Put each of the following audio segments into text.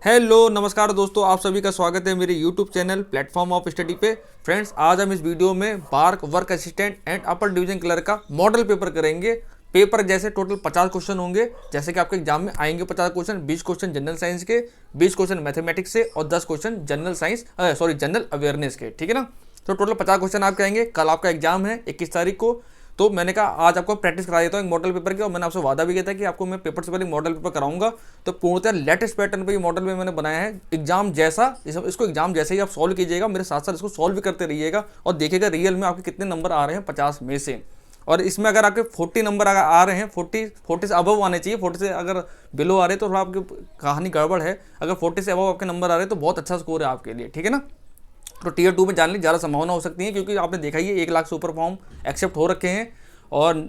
Hello नमस्कार दोस्तों, आप सभी का स्वागत है मेरे YouTube channel platform of study पे। फ्रेंड्स, आज हम इस वीडियो में BARC work assistant and upper division clerk का मॉडल पेपर करेंगे। पेपर जैसे टोटल 50 क्वेश्चन होंगे, जैसे कि आपके एग्जाम में आएंगे 50 क्वेश्चन। 20 क्वेश्चन जनरल साइंस के, 20 क्वेश्चन मैथमेटिक्स से और 10 क्वेश्चन जनरल अवेयरनेस के। ठीक है ना। तो टोटल 50 क्वेश्चन आपके आएंगे। कल आपका एग्जाम है 21 तारीख को, तो मैंने कहा आज आपको प्रैक्टिस करा देता हूँ एक मॉडल पेपर की। और मैंने आपसे वादा भी किया था कि आपको मैं पेपर से पहले मॉडल पेपर कराऊंगा। तो पूर्णतः लेटेस्ट पैटर्न पे ये मॉडल में मैंने बनाया है, एग्जाम जैसा। इसको एग्जाम जैसे ही आप सॉल्व कीजिएगा, मेरे साथ साथ इसको सॉल्व भी करते रहिएगा और देखिएगा रियल में आपके कितने नंबर आ रहे हैं 50 में से। और इसमें अगर आपके 40 नंबर अगर आ रहे हैं, 40 से अबव आने चाहिए। 40 से अगर बिलो आ रहे हैं तो थोड़ा आपकी कहानी गड़बड़ है। अगर 40 से अबव आपके नंबर आ रहे हैं तो बहुत अच्छा स्कोर है आपके लिए। ठीक है ना। तो टीयर 2 में जाने की ज़्यादा संभावना हो सकती है, क्योंकि आपने देखा ही है 1 लाख से ऊपर फॉर्म एक्सेप्ट हो रखे हैं और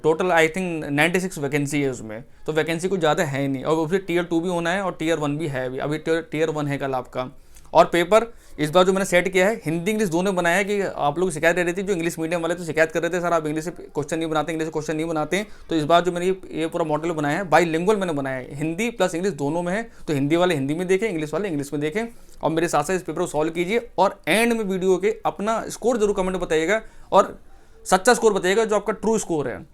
टोटल आई थिंक 96 वैकेंसी है उसमें। तो वैकेंसी कुछ ज़्यादा है नहीं, और उससे टीयर 2 भी होना है और टीयर 1 भी है। अभी टीयर 1 है कल आपका। और पेपर इस बार जो मैंने सेट किया है, हिंदी इंग्लिश दोनों बनाया है। कि आप लोग शिकायत रह रही थी, जो इंग्लिश मीडियम वाले तो शिकायत कर रहे थे, सर आप इंग्लिश से क्वेश्चन नहीं बनाते, इंग्लिश से क्वेश्चन नहीं बनाते। तो इस बार जो मैंने ये पूरा मॉडल बनाया है, बाईलिंगुअल मैंने बनाया है, हिंदी प्लस इंग्लिश दोनों में है। तो हिंदी वाले हिंदी में देखें, इंग्लिश वाले इंग्लिश में देखें, और मेरे साथ साथ इस पेपर को सॉल्व कीजिए। और एंड में वीडियो के अपना स्कोर जरूर कमेंट में बताइएगा, और सच्चा स्कोर बताइएगा जो आपका ट्रू स्कोर है।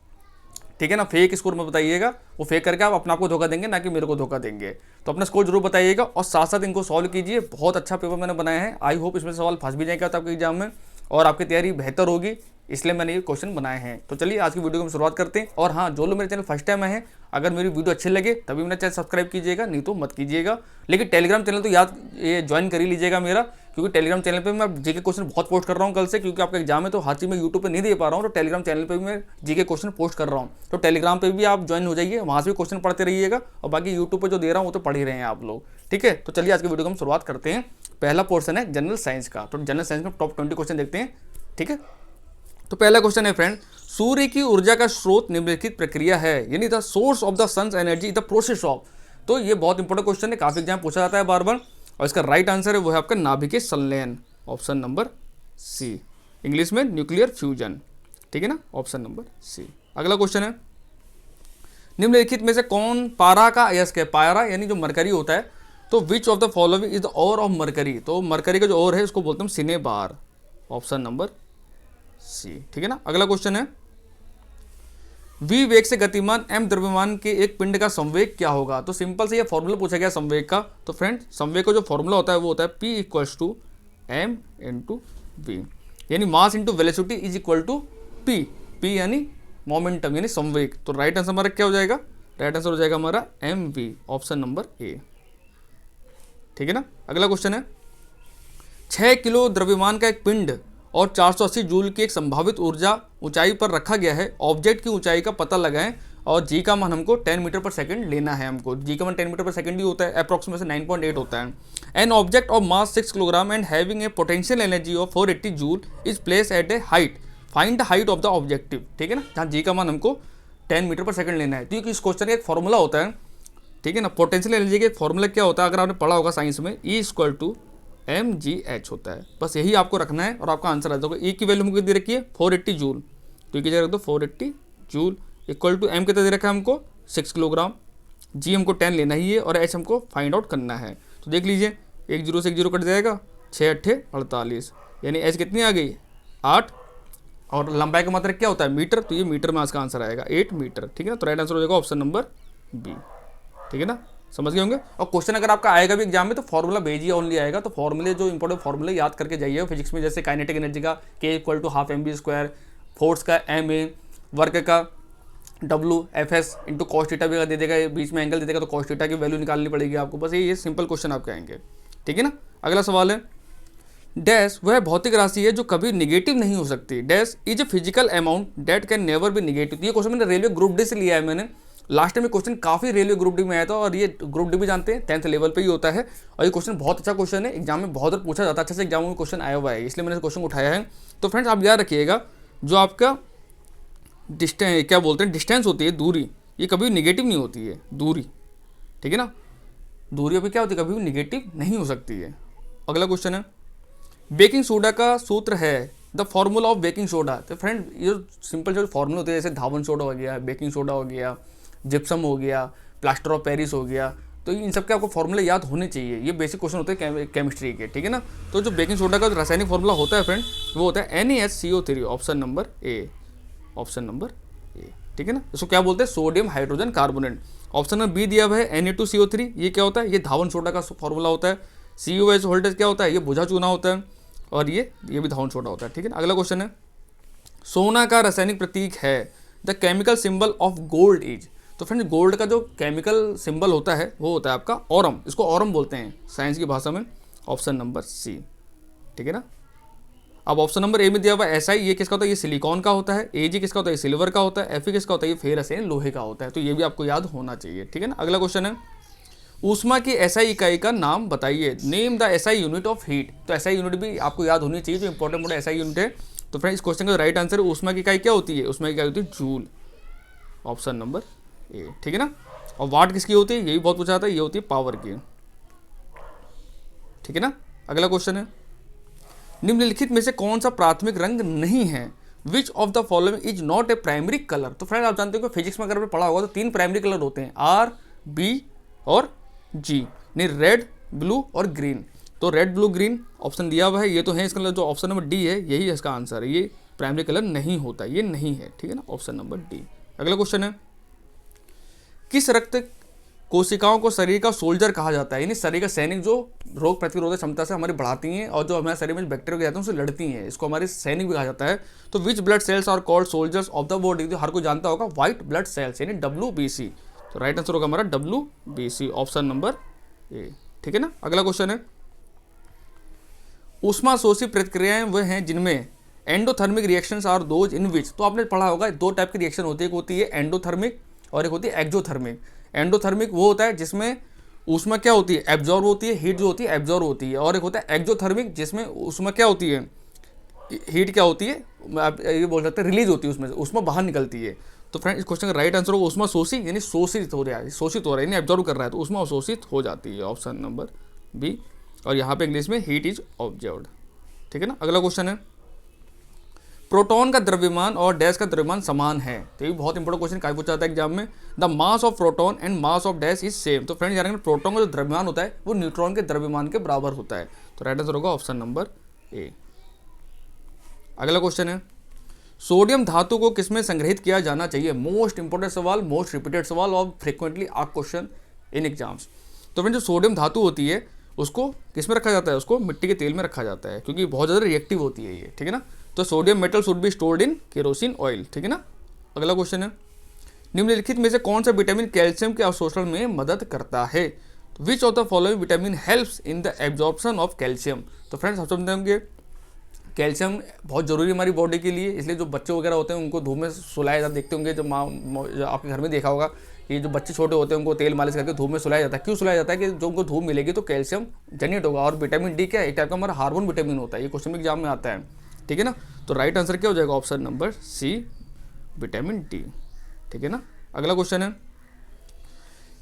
ठीक है ना। फेक स्कोर मत बताइएगा, वो फेक करके आप अपना को धोखा देंगे, ना कि मेरे को धोखा देंगे। तो अपना स्कोर जरूर बताइएगा और साथ साथ इनको सॉल्व कीजिए। बहुत अच्छा पेपर मैंने बनाया है। आई होप इसमें सवाल फंस भी जाएगा तो आपके एग्जाम में, और आपकी तैयारी बेहतर होगी, इसलिए मैंने ये क्वेश्चन बनाए हैं। तो चलिए आज की वीडियो को हम शुरुआत करते हैं। और हाँ, जो लोग मेरे चैनल फर्स्ट टाइम आए हैं, अगर मेरी वीडियो अच्छी लगे तभी मेरा चैनल सब्सक्राइब कीजिएगा, नहीं तो मत कीजिएगा। लेकिन टेलीग्राम चैनल तो ये ज्वाइन कर ही लीजिएगा मेरा, क्योंकि टेलीग्राम चैनल पे मैं जीके क्वेश्चन बहुत पोस्ट कर रहा हूँ कल से। क्योंकि आपका एग्जाम है तो हर चीज़ में यूट्यूब पे नहीं दे पा रहा हूँ, तो टेलीग्राम चैनल पे भी मैं जीके क्वेश्चन पोस्ट कर रहा हूँ। तो टेलीग्राम पे भी आप ज्वाइन हो जाइए, वहाँ से भी क्वेश्चन पढ़ते रहिएगा। और बाकी यूट्यूब पे जो दे रहा हूँ वो तो पढ़ ही रहे हैं आप लोग। ठीक है। तो चलिए आज की वीडियो को हम शुरुआत करते हैं। पहला पोर्शन है जनरल साइंस का। तो जनरल साइंस में टॉप 20 क्वेश्चन देखते हैं। ठीक है। तो पहला क्वेश्चन है फ्रेंड, सूर्य की ऊर्जा का स्रोत निम्नलिखित प्रक्रिया है, यानी the source of the sun's energy the process of. तो ये बहुत इंपॉर्टेंट क्वेश्चन है, काफी एग्जाम पूछा जाता है बार बार। और इसका राइट आंसर है वो है आपका नाभिकीय संलयन, ऑप्शन नंबर सी। इंग्लिश में न्यूक्लियर फ्यूजन। ठीक है ना, ऑप्शन नंबर सी। अगला क्वेश्चन है, निम्नलिखित में से कौन पारा का अयस्क है? पारा यानी जो मरकरी होता है। तो which of the following is the ore of mercury? तो मरकरी का जो ओर है उसको बोलते हैं सिनेबार, ऑप्शन नंबर सी। ठीक है ना। अगला क्वेश्चन है, v वेग से गतिमान m द्रव्यमान के एक पिंड का संवेग क्या होगा? तो सिंपल से ये फॉर्मूला पूछा गया संवेग का। तो फ्रेंड, संवेग का जो फॉर्मूला होता है वो होता है p equals to m into v, यानी mass into velocity is equal to p। p यानी मोमेंटम यानी संवेग। तो राइट आंसर हमारा क्या हो जाएगा? राइट आंसर हो जाएगा हमारा mv, ऑप्शन नंबर ए। ठीक है ना। अगला क्वेश्चन है, 6 किलो द्रव्यमान का एक पिंड और 480 जूल की एक संभावित ऊर्जा ऊंचाई पर रखा गया है। ऑब्जेक्ट की ऊंचाई का पता लगाएं और जी का मान हमको 10 मीटर पर सेकंड लेना है। हमको जी का मान 10 मीटर पर सेकंड ही होता है, अप्रॉक्सीमेट 9.8 होता है। An object of mass 6 kilogram and having a potential energy of 480 joule is place at A height, find the height of the objective. ठीक है ना, जहाँ जी का मान हमको 10 मीटर पर सेकंड लेना है। तो इस क्वेश्चन का एक फॉर्मूला होता है। ठीक है ना। पोटेंशियल एनर्जी का एक फॉर्मूला क्या होता है, अगर आपने पढ़ा होगा साइंस में, ई इक्वल टू mgh होता है। बस यही आपको रखना है और आपका आंसर आ जाएगा। ई की वैल्यू हमको दे रखी है 480 जूल, तो की जगह रख दो 480 जूल इक्वल टू m कितना दे रखा है हमको 6 किलोग्राम, g हमको 10 लेना ही है और h हमको फाइंड आउट करना है। तो देख लीजिए, 1 जीरो से 1 जीरो कट जाएगा, 6 8 48, यानी h कितनी आ गई 8। और लंबाई का मात्रक क्या होता है मीटर, तो ये मीटर में इसका आंसर आएगा 8 मीटर। ठीक है ना। तो राइट आंसर हो जाएगा ऑप्शन नंबर बी। ठीक है ना, समझ गए होंगे। और क्वेश्चन अगर आपका आएगा भी एग्जाम में तो फॉर्मूला भेजिए ओनली आएगा। तो फॉर्मूले जो इंपॉर्टेंट फॉर्मूले याद करके जाइए। फिजिक्स में जैसे काइनेटिक एनर्जी का K equal to half mv², force का ma, वर्क का W Fs into cos theta भी दे देगा, बीच में एंगल दे देगा, तो कॉस थीटा की वैल्यू निकालनी पड़ेगी आपको। बस ये सिंपल क्वेश्चन आपके आएंगे। ठीक है ना। अगला सवाल है, डैश वह भौतिक राशि है जो कभी निगेटिव नहीं हो सकती। Dash is a physical amount that can never be negative. ये क्वेश्चन मैंने रेलवे ग्रुप डी से लिया है मैंने। लास्ट टाइम में क्वेश्चन काफी रेलवे ग्रुप डी में आया था, और ये ग्रुप डी भी जानते हैं 10th लेवल पे ही होता है। और ये क्वेश्चन बहुत अच्छा क्वेश्चन है, एग्जाम में बहुत बार पूछा जाता है, अच्छे से एग्जाम में क्वेश्चन आया हुआ है, इसलिए मैंने इस क्वेश्चन को उठाया है। तो फ्रेंड्स आप याद रखिएगा, जो आपका डिस्टेंस क्या बोलते हैं, डिस्टेंस होती है दूरी, ये कभी निगेटिव नहीं होती है दूरी। ठीक है ना। दूरी अभी क्या होती है, कभी भी निगेटिव नहीं हो सकती है। अगला क्वेश्चन है, बेकिंग सोडा का सूत्र है the formula of baking soda. तो फ्रेंड ये सिंपल जो फॉर्मूला होते हैं, जैसे धावन सोडा हो गया, बेकिंग सोडा हो गया, जिप्सम हो गया, प्लास्टर ऑफ पेरिस हो गया, तो इन सब के आपको फॉर्मूले याद होने चाहिए, ये बेसिक क्वेश्चन होते हैं केमिस्ट्री के, ठीक है ना। तो जो बेकिंग सोडा का जो रासायनिक फॉर्मूला होता है फ्रेंड, वो होता है NaHCO3, option number A, option number A, ठीक है ना। इसको क्या बोलते हैं, sodium hydrogen carbonate. Option number B दिया हुआ है Na2CO3, ये क्या होता है, ये धावन सोडा का फॉर्मूला होता है। COH वोल्टेज क्या होता है, ये बुझा चूना होता है, और ये भी धावन सोडा होता है, ठीक है ना। अगला क्वेश्चन है, सोना का रासायनिक प्रतीक है the chemical symbol of gold is. तो फ्रेंड्स गोल्ड का जो केमिकल सिंबल होता है वो होता है आपका ऑरम, इसको ऑरम बोलते हैं साइंस की भाषा में, ऑप्शन नंबर सी, ठीक है ना। अब ऑप्शन नंबर ए में दिया हुआ SI, ये किसका होता है, ये सिलिकॉन का होता है। AG किसका होता है, ये सिल्वर का होता है। Fe किसका होता है, ये फेरस है, लोहे का होता है। तो ये भी आपको याद होना चाहिए, ठीक है ना। अगला क्वेश्चन है, ऊष्मा की SI इकाई का नाम बताइए, name the SI unit of heat. तो SI यूनिट भी आपको याद होनी चाहिए, जो इंपॉर्टेंट SI यूनिट है। तो फ्रेंड इस क्वेश्चन का राइट आंसर है, ऊष्मा की इकाई क्या होती है, ऊष्मा की इकाई होती है जूल, ऑप्शन नंबर ए, ठीक है ना। और वाट किसकी होती है, ये भी बहुत पूछा जाता है, ये होती है पावर की, ठीक है ना। अगला क्वेश्चन है, निम्नलिखित में से कौन सा प्राथमिक रंग नहीं है, which of the following is not a primary colour. तो फ्रेंड आप जानते हो कि फिजिक्स में अगर आपने पढ़ा होगा तो 3 प्राइमरी कलर होते हैं, R, B और G, नहीं रेड, ब्लू और ग्रीन। तो रेड, ब्लू, ग्रीन ऑप्शन दिया हुआ है, ये तो है, इसका जो ऑप्शन नंबर डी है यही इसका आंसर है, ये प्राइमरी कलर नहीं होता, ये नहीं है, ठीक है ना, ऑप्शन नंबर डी। अगला क्वेश्चन है, किस रक्त कोशिकाओं को शरीर का सोल्जर कहा जाता है, यानी शरीर का सैनिक, जो रोग प्रतिरोधक क्षमता से हमारी बढ़ाती हैं और जो हमारे शरीर में बैक्टीरिया जाते हैं उनसे लड़ती हैं, इसको हमारे सैनिक भी कहा जाता है। तो which blood cells are called soldiers of the body, तो हर कोई जानता होगा व्हाइट ब्लड सेल्स, यानी WBC। तो राइट आंसर होगा हमारा WBC, ऑप्शन नंबर ए, ठीक है ना। अगला क्वेश्चन है, ऊष्मा शोषी प्रतिक्रियाएं वह हैं जिनमें endothermic reactions are those in which. तो आपने पढ़ा होगा 2 टाइप की रिएक्शन होती है, एक होती है एंडोथर्मिक और एक होती है एक्जोथर्मिक। एंडोथर्मिक वो होता है जिसमें ऊष्मा क्या होती है, एब्जॉर्ब होती है, हीट जो होती है एब्जॉर्ब होती है, और एक होता है एक्जोथर्मिक जिसमें ऊष्मा क्या होती है, हीट क्या होती है, आप ये बोल सकते हैं रिलीज होती है, उसमें ऊष्मा बाहर निकलती है। तो फ्रेंड इस क्वेश्चन का राइट आंसर होगा ऊष्मा शोषी, यानी शोषित हो रहा है, शोषित हो रहा है, यानी एब्जॉर्ब कर रहा है, तो ऊष्मा अवशोषित हो जाती है, ऑप्शन नंबर बी। और यहाँ पे इंग्लिश में हीट इज ऑब्जर्व्ड, ठीक है ना। अगला क्वेश्चन है, प्रोटॉन का द्रव्यमान और डैश का द्रव्यमान समान है। तो ये बहुत इंपॉर्टेंट क्वेश्चन काफी पूछा जाता है एग्जाम में, the mass of proton and mass of dash is same. तो फ्रेंड जानेंगे प्रोटॉन का जो द्रव्यमान होता है वो न्यूट्रॉन के द्रव्यमान के बराबर होता है। तो राइट आंसर होगा ऑप्शन नंबर ए। अगला क्वेश्चन है, सोडियम धातु को किसमें संग्रहित किया जाना चाहिए, मोस्ट इंपॉर्टेंट सवाल, मोस्ट रिपीटेड सवाल और frequently asked question in exams. तो फ्रेंड जो सोडियम धातु होती है उसको किस में रखा जाता है, उसको मिट्टी के तेल में रखा जाता है, क्योंकि बहुत ज़्यादा रिएक्टिव होती है ये, ठीक है ना। तो sodium metal should be stored in kerosene oil, ठीक है ना। अगला क्वेश्चन है, निम्नलिखित में से कौन सा विटामिन कैल्शियम के अवशोषण में मदद करता है, which of the following vitamin helps in the absorption of calcium. तो फ्रेंड्स हम समझते होंगे कैल्शियम बहुत जरूरी है हमारी बॉडी के लिए, इसलिए जो बच्चे वगैरह होते हैं उनको धूप में सुलाया जाता, देखते होंगे जब आपके घर में देखा होगा, ये जो बच्चे छोटे होते हैं उनको तेल मालिश करके धूप में सुलाया जाता है। क्यों सुलाया जाता है कि जो उनको धूप मिलेगी तो कैल्शियम जनरेट होगा। और विटामिन डी क्या है, एक टाइप का हमारा हार्मोन विटामिन होता है, ये क्वेश्चन एग्जाम में आता है, ठीक है ना। तो राइट आंसर क्या हो जाएगा, option number C, vitamin D, ठीक है ना। अगला क्वेश्चन है,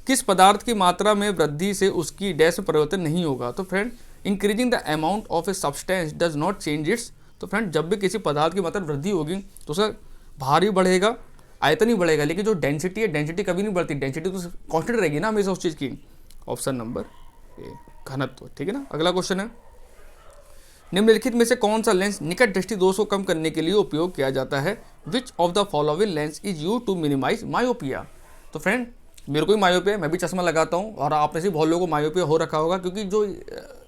किस पदार्थ की मात्रा में वृद्धि से उसकी डैश में परिवर्तन नहीं होगा। तो friend increasing the amount of a substance does not change it's. तो फ्रेंड जब भी किसी पदार्थ की मात्रा वृद्धि होगी तो उसका भार भी बढ़ेगा, आयतन ही बढ़ेगा, लेकिन जो डेंसिटी है डेंसिटी कभी नहीं बढ़ती, डेंसिटी तो कांस्टेंट रहेगी ना हमेशा उस चीज़ की, ऑप्शन नंबर ए, घनत्व, ठीक है ना। अगला क्वेश्चन है, निम्नलिखित में से कौन सा लेंस निकट दृष्टि दोष को कम करने के लिए उपयोग किया जाता है, which of the following lens is used to minimize myopia. तो फ्रेंड मेरे को भी मायोपिया है, मैं भी चश्मा लगाता हूँ, और आप में से बहुत लोगों को मायोपिया हो रखा होगा, क्योंकि जो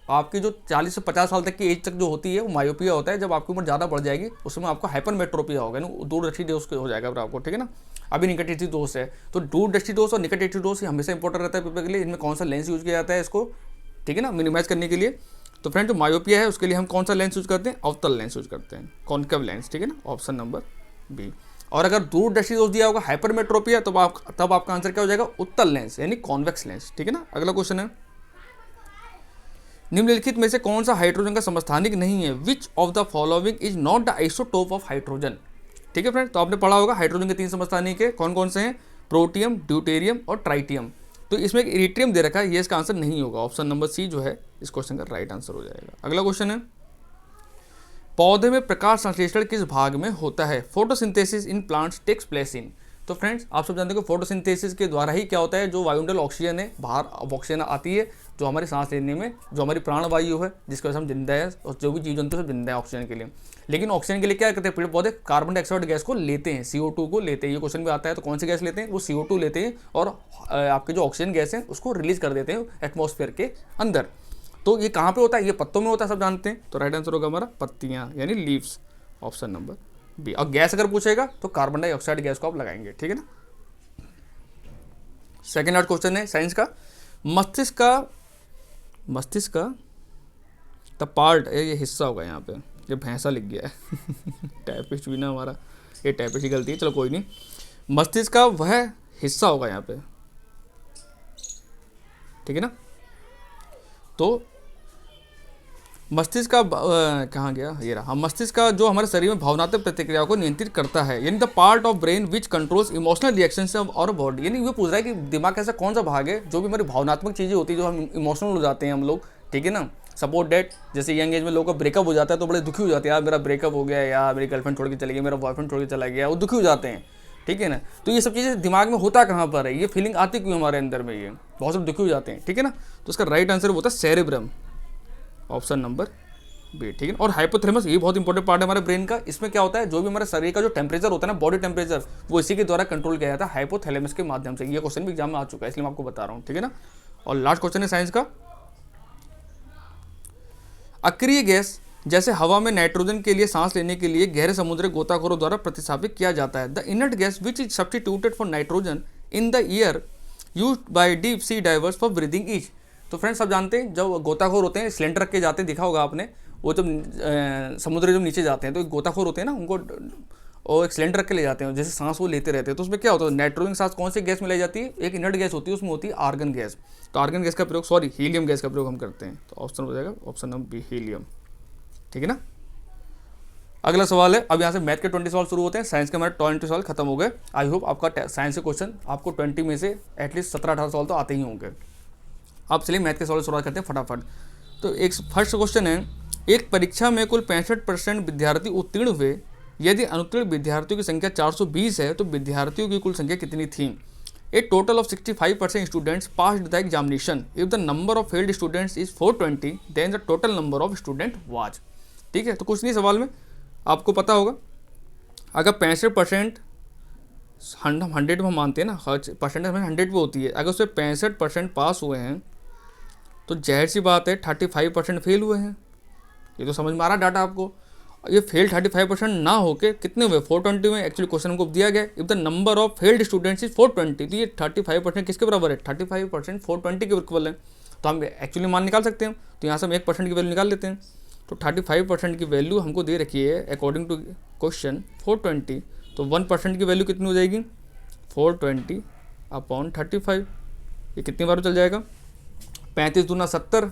आपकी जो 40 से 50 साल तक की एज तक जो होती है वो मायोपिया होता है। जब आपकी उम्र ज़्यादा बढ़ जाएगी उसमें आपको हाइपरमेट्रोपिया होगा, ना दूरदृष्टि दोष हो जाएगा फिर आपको, ठीक है ना। अभी निकट दृष्टि दोष है, तो दूरदृष्टि दोष और निकट दृष्टि दोष हमेशा इंपॉर्टेंट रहता है पेपर के लिए। इनमें कौन सा लेंस यूज किया जाता है इसको, ठीक है ना, मिनिमाइज करने के लिए। तो फ्रेंड जो मायोपिया है उसके लिए हम कौन सा लेंस यूज करते हैं, अवतल लेंस यूज करते हैं, कॉन्केव लेंस, ठीक है ना, ऑप्शन नंबर बी। और अगर दूरदृष्टि दोष दिया होगा हाइपरमेट्रोपिया, तब आपका आंसर क्या हो जाएगा, उत्तल लेंस यानी कॉन्वेक्स लेंस, ठीक है ना। अगला क्वेश्चन है, निम्नलिखित में से कौन सा हाइड्रोजन का समस्थानिक नहीं है, which of the following is not the isotope of hydrogen. ठीक है फ्रेंड, तो आपने पढ़ा होगा हाइड्रोजन के 3 समस्थानिक है, कौन कौन से हैं, प्रोटियम, ड्यूटेरियम और ट्राइटियम। तो इसमें एक इरिट्रियम दे रखा है, ये इसका आंसर नहीं होगा, ऑप्शन नंबर सी जो है इस क्वेश्चन का राइट आंसर हो जाएगा। अगला क्वेश्चन है, पौधे में प्रकाश संश्लेषण किस भाग में होता है, photosynthesis in plants takes place in. तो फ्रेंड्स आप सब जानते हो कि फोटोसिंथेसिस के द्वारा ही क्या होता है, जो वायुमंडल ऑक्सीजन है बाहर ऑक्सीजन आती है, जो हमारी सांस लेने में, जो हमारी प्राणवायु है जिसकी वजह से हम जिंदा है, और जो भी जीव जंतु सब जिंदा है ऑक्सीजन के लिए। लेकिन ऑक्सीजन के लिए क्या करते हैं पेड़ पौधे, कार्बन डाइऑक्साइड गैस को लेते हैं, CO2 को लेते हैं। ये क्वेश्चन भी आता है, तो कौन सी गैस लेते हैं, वो CO2 लेते हैं और आपके जो ऑक्सीजन गैस है उसको रिलीज कर देते हैं एटमॉस्फेयर के अंदर। तो ये कहाँ पे होता है, ये पत्तों में होता है, सब जानते हैं। तो राइट आंसर होगा हमारा पत्तियाँ यानी लीव्स, ऑप्शन नंबर बी। और गैस अगर पूछेगा तो कार्बन डाइऑक्साइड गैस को आप लगाएंगे, ठीक है ना। सेकेंड लास्ट क्वेश्चन है साइंस का, मस्तिष्क का द पार्ट, ये हिस्सा होगा यहाँ पे, ये भैंसा लिख गया है टाइपिस्ट भी ना हमारा, ये टाइपिस्ट की गलती है, चलो कोई नहीं। मस्तिष्क का वह हिस्सा होगा यहाँ पे, ठीक है ना। तो मस्तिष्क का कहाँ गया, ये रहा। मस्तिष्क का जो हमारे शरीर में भावनात्मक प्रतिक्रियाओं को नियंत्रित करता है, यानी the part of brain which controls emotional reactions of और बॉडी। यानी ये पूछ रहा है कि दिमाग का ऐसा कौन सा भाग है जो भी हमारी भावनात्मक चीज़ें होती है, जो हम इमोशनल हो जाते हैं हम लोग, ठीक है ना। सपोर्ट डेट, जैसे यंग एज में लोगों का ब्रेकअप हो जाता है तो बड़े दुखी हो जाते हैं, यार मेरा ब्रेकअप हो गया, यार मेरी गर्लफ्रेंड छोड़ के चली गई, मेरा बॉयफ्रेंड छोड़ के चला गया, वो दुखी हो जाते हैं, ठीक है ना। तो ये सब चीज़ें दिमाग में होता कहाँ पर है, ये फीलिंग आती क्यों हमारे अंदर में, ये बहुत सब दुखी हो जाते हैं, ठीक है ना। तो इसका राइट आंसर होता है सेरेब्रम, ऑप्शन नंबर बी, ठीक है। और हाइपोथैलेमस, ये बहुत इंपॉर्टेंट पार्ट है हमारे ब्रेन का। इसमें क्या होता है, जो भी हमारे शरीर का जो टेम्परेचर होता है ना, बॉडी टेम्परेचर, वो इसी के द्वारा कंट्रोल किया जाता है हाइपोथैलेमस के माध्यम से। ये क्वेश्चन भी एग्जाम में आ चुका है, इसलिए मैं आपको बता रहा हूँ, ठीक है ना। और लास्ट क्वेश्चन है साइंस का, अक्रिय गैस जैसे हवा में नाइट्रोजन के लिए सांस लेने के लिए गहरे समुद्री गोताखोरों द्वारा प्रतिस्थापित किया जाता है। The inert gas which is substituted for nitrogen in the air used by deep sea diverse for breathing each. तो फ्रेंड्स सब जानते हैं, जब गोताखोर होते हैं सिलेंडर रख के जाते हैं, देखा होगा आपने, वो जब समुद्र जब नीचे जाते हैं तो एक गोताखोर होते हैं ना, उनको और एक सिलेंडर रख के ले जाते हैं, जैसे सांस वो लेते रहते हैं। तो उसमें क्या होता है, नाइट्रोजन के साथ कौन सी गैस मिलाई जाती है, एक इनर्ट गैस होती है, उसमें होती है आर्गन गैस। तो आर्गन गैस का प्रयोग, सॉरी हीलियम गैस का प्रयोग हम करते हैं। तो ऑप्शन हो जाएगा ऑप्शन नंबर बी, हीलियम, ठीक है ना। अगला सवाल है, अब यहाँ से मैथ के 20 सवाल शुरू होते हैं, साइंस के हमारे 20 सवाल खत्म हो गए। आई होप आपका साइंस के क्वेश्चन आपको 20 में से एटलीस्ट 17-18 सवाल तो आते ही होंगे। अब चलिए मैथ के सवाल शुरुआत करते हैं फटाफट। तो एक फर्स्ट क्वेश्चन है, एक परीक्षा में कुल 65% विद्यार्थी उत्तीर्ण हुए, यदि अनुत्तीर्ण विद्यार्थियों की संख्या 420 है तो विद्यार्थियों की कुल संख्या कितनी थी। A total of 65% students passed the examination, if the number of failed students is 420 then the total number of student was. ठीक है, तो कुछ नहीं सवाल में आपको पता होगा, अगर 65% 100 में हम मानते हैं ना, परसेंटेज में 100 पे होती है, अगर उसमें 65% पास हुए हैं तो जाहिर सी बात है 35% फेल हुए हैं। ये तो समझ में आ रहा डाटा आपको। ये फेल 35% ना होके कितने हुए, 420 में एक्चुअली क्वेश्चन हमको दिया गया, if the number of failed students is 420, तो ये 35% किसके बराबर है, 35% 420 के इक्वल है। तो हम एक्चुअली मान निकाल सकते हैं, तो यहाँ से हम 1% की वैल्यू निकाल लेते हैं। तो 35% की वैल्यू हमको दे रखी है अकॉर्डिंग टू क्वेश्चन 420, तो 1% की वैल्यू कितनी हो जाएगी, 420 अपॉन 35। ये कितनी बार चल जाएगा, 35 दूना 70,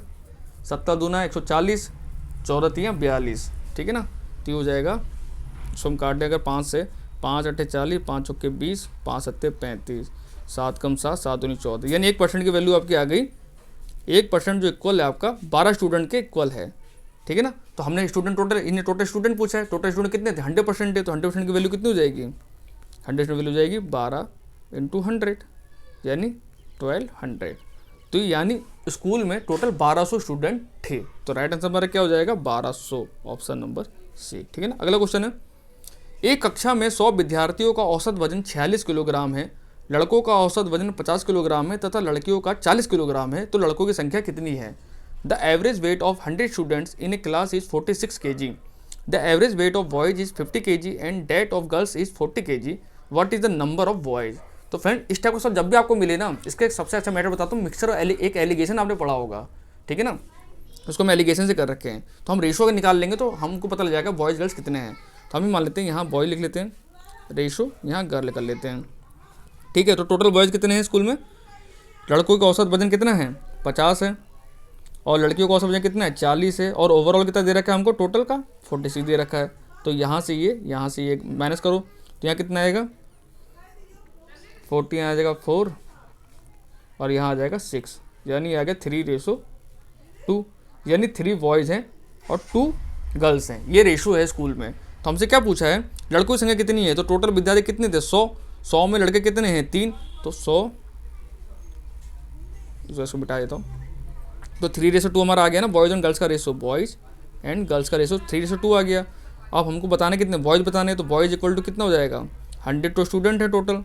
70 दूना 140, 14 तियाँ 42, ठीक है ना। तो हो जाएगा, उसको हम काट दें अगर 5 से, 5 अट्ठे 40, 5 चौके 20, 5 सत्ते 35, 7 कम 7, 7 दूनी 14, यानी 1% की वैल्यू आपकी आ गई। 1% जो इक्वल है आपका 12 स्टूडेंट के इक्वल है, ठीक है ना। तो हमने स्टूडेंट टोटल, इन्हें टोटल स्टूडेंट पूछा है, टोटल स्टूडेंट कितने थे, 100% है, तो 100% की वैल्यू कितनी हो जाएगी, 100 की वैल्यू हो जाएगी 12 × 100 यानी 1200। तो यानी स्कूल में टोटल 1200 स्टूडेंट थे। तो राइट आंसर हमारा क्या हो जाएगा, 1200, ऑप्शन नंबर सी, ठीक है ना। अगला क्वेश्चन है, एक कक्षा में 100 विद्यार्थियों का औसत वजन 46 किलोग्राम है, लड़कों का औसत वजन 50 किलोग्राम है तथा लड़कियों का 40 किलोग्राम है, तो लड़कों की संख्या कितनी है। The average weight of 100 students in a class is 46 kg, the average weight of boys is 50 kg and that of girls is 40 kg, what is the number of boys. तो फ्रेंड इस type का सब जब भी आपको मिले ना, इसका एक सबसे अच्छा मैटर बताता हूँ, मिक्सर एक एलिगेशन आपने पढ़ा होगा, ठीक है ना, उसको हम एलिगेशन से कर रखे हैं। तो हम रेशो अगर निकाल लेंगे तो हमको पता लग जाएगा बॉयज़ गर्ल्स कितने हैं। तो हम ही मान लेते हैं, यहाँ बॉय लिख लेते हैं, रेशो यहाँ गर्ल कर लेते हैं, ठीक है। तो टोटल बॉयज़ कितने हैं स्कूल में, लड़कों का औसत वजन कितना है, 50 है, और लड़कियों का औसत वजन कितना है, 40 है, और ओवरऑल कितना दे रखा है हमको, टोटल का 46 दे रखा है। तो यहाँ से ये माइनस करो, तो यहाँ कितना आएगा, 40 यहाँ आ जाएगा 4 और यहाँ आ जाएगा 6, यानी आ गया 3:2, यानी 3 बॉयज़ हैं और 2 गर्ल्स हैं। ये रेशो है स्कूल में। तो हमसे क्या पूछा है, लड़कों की संख्या कितनी है, तो टोटल विद्यार्थी कितने थे, 100, 100 में लड़के कितने हैं 3, तो 100 इसको बिठा देता हूँ, तो 3:2 हमारा आ गया ना, बॉयज़ एंड गर्ल्स का रेशो, बॉयज़ एंड गर्ल्स का रेशो 3:2 आ गया। अब हमको बताने कितने बॉयज़ बताने हैं, तो बॉयज़ इक्वल टू कितना हो जाएगा 100 तो स्टूडेंट है टोटल,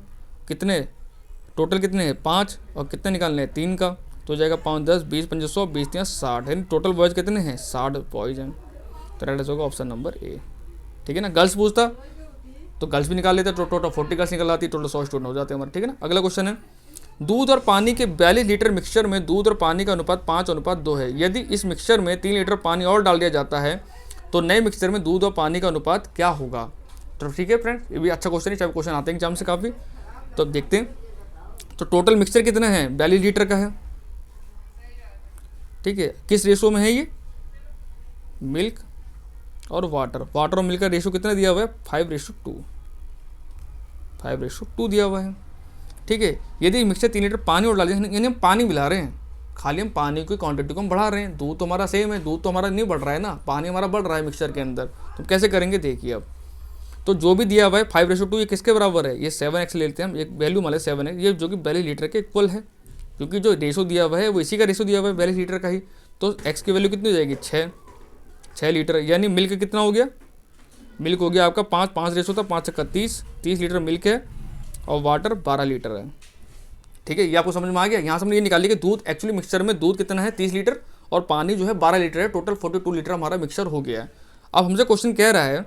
कितने टोटल कितने हैं 5, और कितने निकालने हैं 3 का, तो हो जाएगा 5 10 20 25 100 20 3 60, यानी टोटल बॉयज़ कितने हैं 60 बॉयज़ हैं। तो राइट आंसर होगा ऑप्शन नंबर ए। ठीक है ना, गर्ल्स पूछता तो गर्ल्स भी निकाल लेते, तो टोटल 40 गर्ल्स निकल आती, टोटल 100 स्टूडेंट हो जाते हैं हमारे। ठीक है ना, अगला क्वेश्चन है, दूध और पानी के 42 लीटर मिक्सचर में दूध और पानी का अनुपात 5:2 है। यदि इस मिक्सचर में 3 लीटर पानी और डाल दिया जाता है तो नए मिक्सचर में दूध और पानी का अनुपात क्या होगा। तो ठीक है फ्रेंड्स, ये भी अच्छा क्वेश्चन है, चाहे क्वेश्चन आते हैं एग्जाम से काफ़ी। तो अब देखते हैं, तो टोटल मिक्सचर कितना है 42 लीटर का है। ठीक है, किस रेशो में है ये, मिल्क और वाटर, वाटर और मिल्क का रेशो कितना दिया हुआ है 5:2, 5:2 दिया हुआ है। ठीक है, यदि मिक्सचर 3 लीटर पानी और डाल दिया, यानी हम पानी मिला रहे हैं, खाली हम पानी की क्वांटिटी को हम बढ़ा रहे हैं, दूध तो हमारा सेम है, दूध तो हमारा नहीं बढ़ रहा है ना, पानी हमारा बढ़ रहा है मिक्सचर के अंदर। तो कैसे करेंगे देखिए अब, तो जो भी दिया हुआ है 5:2 ये किसके बराबर है, ये 7x लेते हैं हम, एक वैल्यू मान लें 7x, ये जो कि 42 लीटर के इक्वल है, क्योंकि जो रेशो दिया हुआ है वो इसी का रेशो दिया हुआ है 42 लीटर का ही। तो x की वैल्यू कितनी हो जाएगी 6 लीटर, यानी मिल्क कितना हो गया, मिल्क हो गया आपका 5 रेशो था, 5 का 30 लीटर मिल्क है, और वाटर 12 लीटर है। ठीक है, ये आपको समझ में आ गया। यहाँ से हमने ये निकाल लिया कि दूध एक्चुअली मिक्सचर में दूध कितना है 30 लीटर और पानी जो है 12 लीटर है, टोटल 42 लीटर हमारा मिक्सचर हो गया है। अब हमसे क्वेश्चन कह रहा है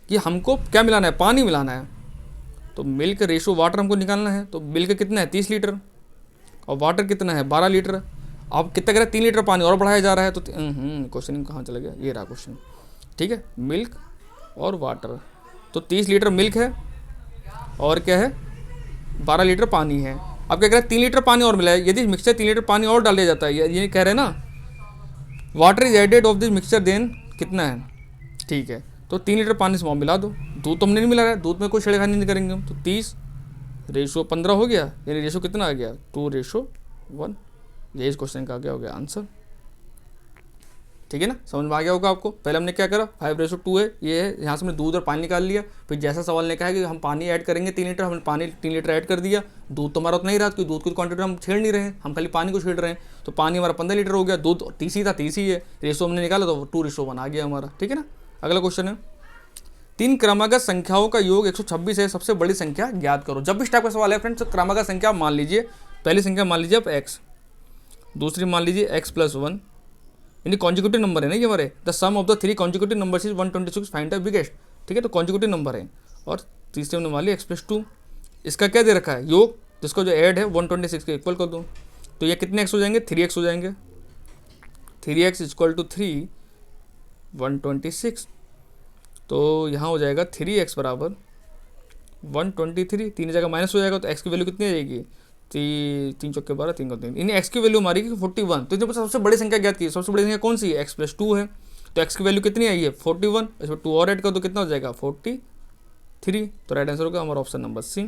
कि हमको क्या मिलाना है, पानी मिलाना है, तो मिल्क रेशो वाटर हमको निकालना है, तो मिल्क कितना है 30 लीटर और वाटर कितना है 12 लीटर। अब कितना कह रहा है 3 लीटर पानी और बढ़ाया जा रहा है, तो क्वेश्चन कहाँ चला गया, ये रहा क्वेश्चन। ठीक है, मिल्क और वाटर, तो 30 लीटर मिल्क है और क्या है 12 लीटर पानी है। अब क्या कह रहा है 3 लीटर पानी और मिला है, यदि मिक्सचर 3 लीटर पानी और डाल दिया जाता है, ये कह रहे हैं ना, water is added of this mixture then कितना है। ठीक है, तो 3 लीटर पानी से मिला दो, दूध तो हमने नहीं मिला है, दूध में कोई छेड़खानी नहीं करेंगे हम, तो 30:15 हो गया, यानी रेशो कितना आ गया 2:1। ये इस क्वेश्चन का क्या हो गया आंसर। ठीक है ना, समझ में आ गया होगा आपको। पहले हमने क्या करा 5:2 है, ये है, यहाँ से हमने दूध और पानी निकाल लिया, फिर जैसा सवाल ने कहा है कि हम पानी ऐड करेंगे 3 लीटर, हमने पानी 3 लीटर ऐड कर दिया, दूध तो हमारा उतना ही रहा, क्योंकि दूध की क्वांटिटी हम छेड़ नहीं रहे हैं, हम खाली पानी को छेड़ रहे हैं, तो पानी हमारा 15 लीटर हो गया, दूध 30 था 30 ही है, रेशो हमने निकाला तो 2:1 आ गया हमारा। ठीक है ना, अगला क्वेश्चन है, 3 क्रमागत संख्याओं का योग 126 है, सबसे बड़ी संख्या ज्ञात करो। जब भी इस टाइप का सवाल है फ्रेंड्स, तो क्रमागत संख्या मान लीजिए, पहली संख्या मान लीजिए आप x, दूसरी मान लीजिए x+1, यानी कॉन्जिक्यूटिव नंबर है ना ये हमारे, the sum of the 3 consecutive numbers is 126, find the biggest. ठीक है, तो कॉन्जिक्यूटिव नंबर है, और तीसरे हमने मान लिया x+2, इसका क्या दे रखा है योग, जिसको जो ऐड है 126 के इक्वल कर दो, तो ये कितने x हो जाएंगे 3x हो जाएंगे, 3x = 3 126, तो यहाँ हो जाएगा 3x बराबर 123, 3 जगह माइनस हो जाएगा, तो x की वैल्यू कितनी आ जाएगी 3 चौके 12 3 को 3, यानी x की वैल्यू हमारी 41। तो इसमें सबसे बड़ी संख्या ज्ञात की, सबसे बड़ी संख्या कौन सी है x+2 है, तो x की वैल्यू कितनी आई है 41, इसमें 2 और ऐड कर दो कितना हो जाएगा 43। तो राइट आंसर होगा हमारा ऑप्शन नंबर सी।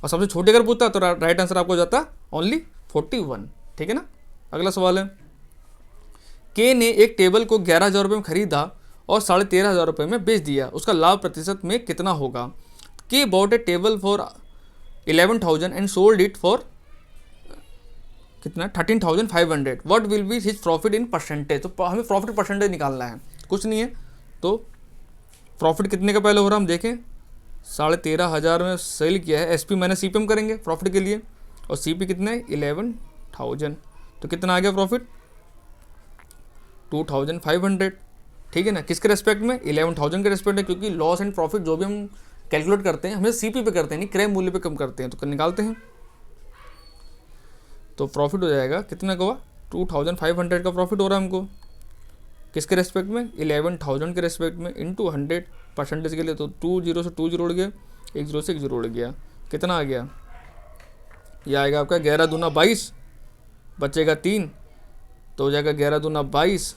और सबसे छोटे अगर पूछता तो राइट आंसर आपको हो जाता ओनली 41। ठीक है ना, अगला सवाल है, के ने एक टेबल को 11,000 रुपये में खरीदा और 13,500 रुपये में बेच दिया, उसका लाभ प्रतिशत में कितना होगा। के bot A table for 11,000 and sold it for कितना 13,500, what will be his profit in percentage. तो हमें प्रॉफिट परसेंटेज निकालना है, कुछ नहीं है, तो प्रॉफिट कितने का पहले हो रहा है हम देखें, 13,500 में सेल किया है, एसपी माइनस सीपी हम करेंगे प्रॉफिट के लिए, और सीपी कितना है 11,000, तो कितना आ गया प्रॉफिट 2,500। ठीक है ना, किसके रेस्पेक्ट में 11,000 के रेस्पेक्ट में, क्योंकि लॉस एंड प्रॉफिट जो भी हम कैलकुलेट करते हैं हमेशा सीपी पे करते हैं, नहीं क्रय मूल्य पे कम करते हैं, तो निकालते हैं। तो प्रॉफिट हो जाएगा कितना का हुआ 2,500 का प्रॉफिट हो रहा है हमको, किसके रेस्पेक्ट में 11,000 के रेस्पेक्ट में, इंटू 100 परसेंटेज के लिए, तो 20 से 20 उड़ गया, 10 से 1 उड़ गया, कितना आ गया, यह आएगा आपका 11 दूना 22, बचेगा 3, तो हो जाएगा 11 दूना 22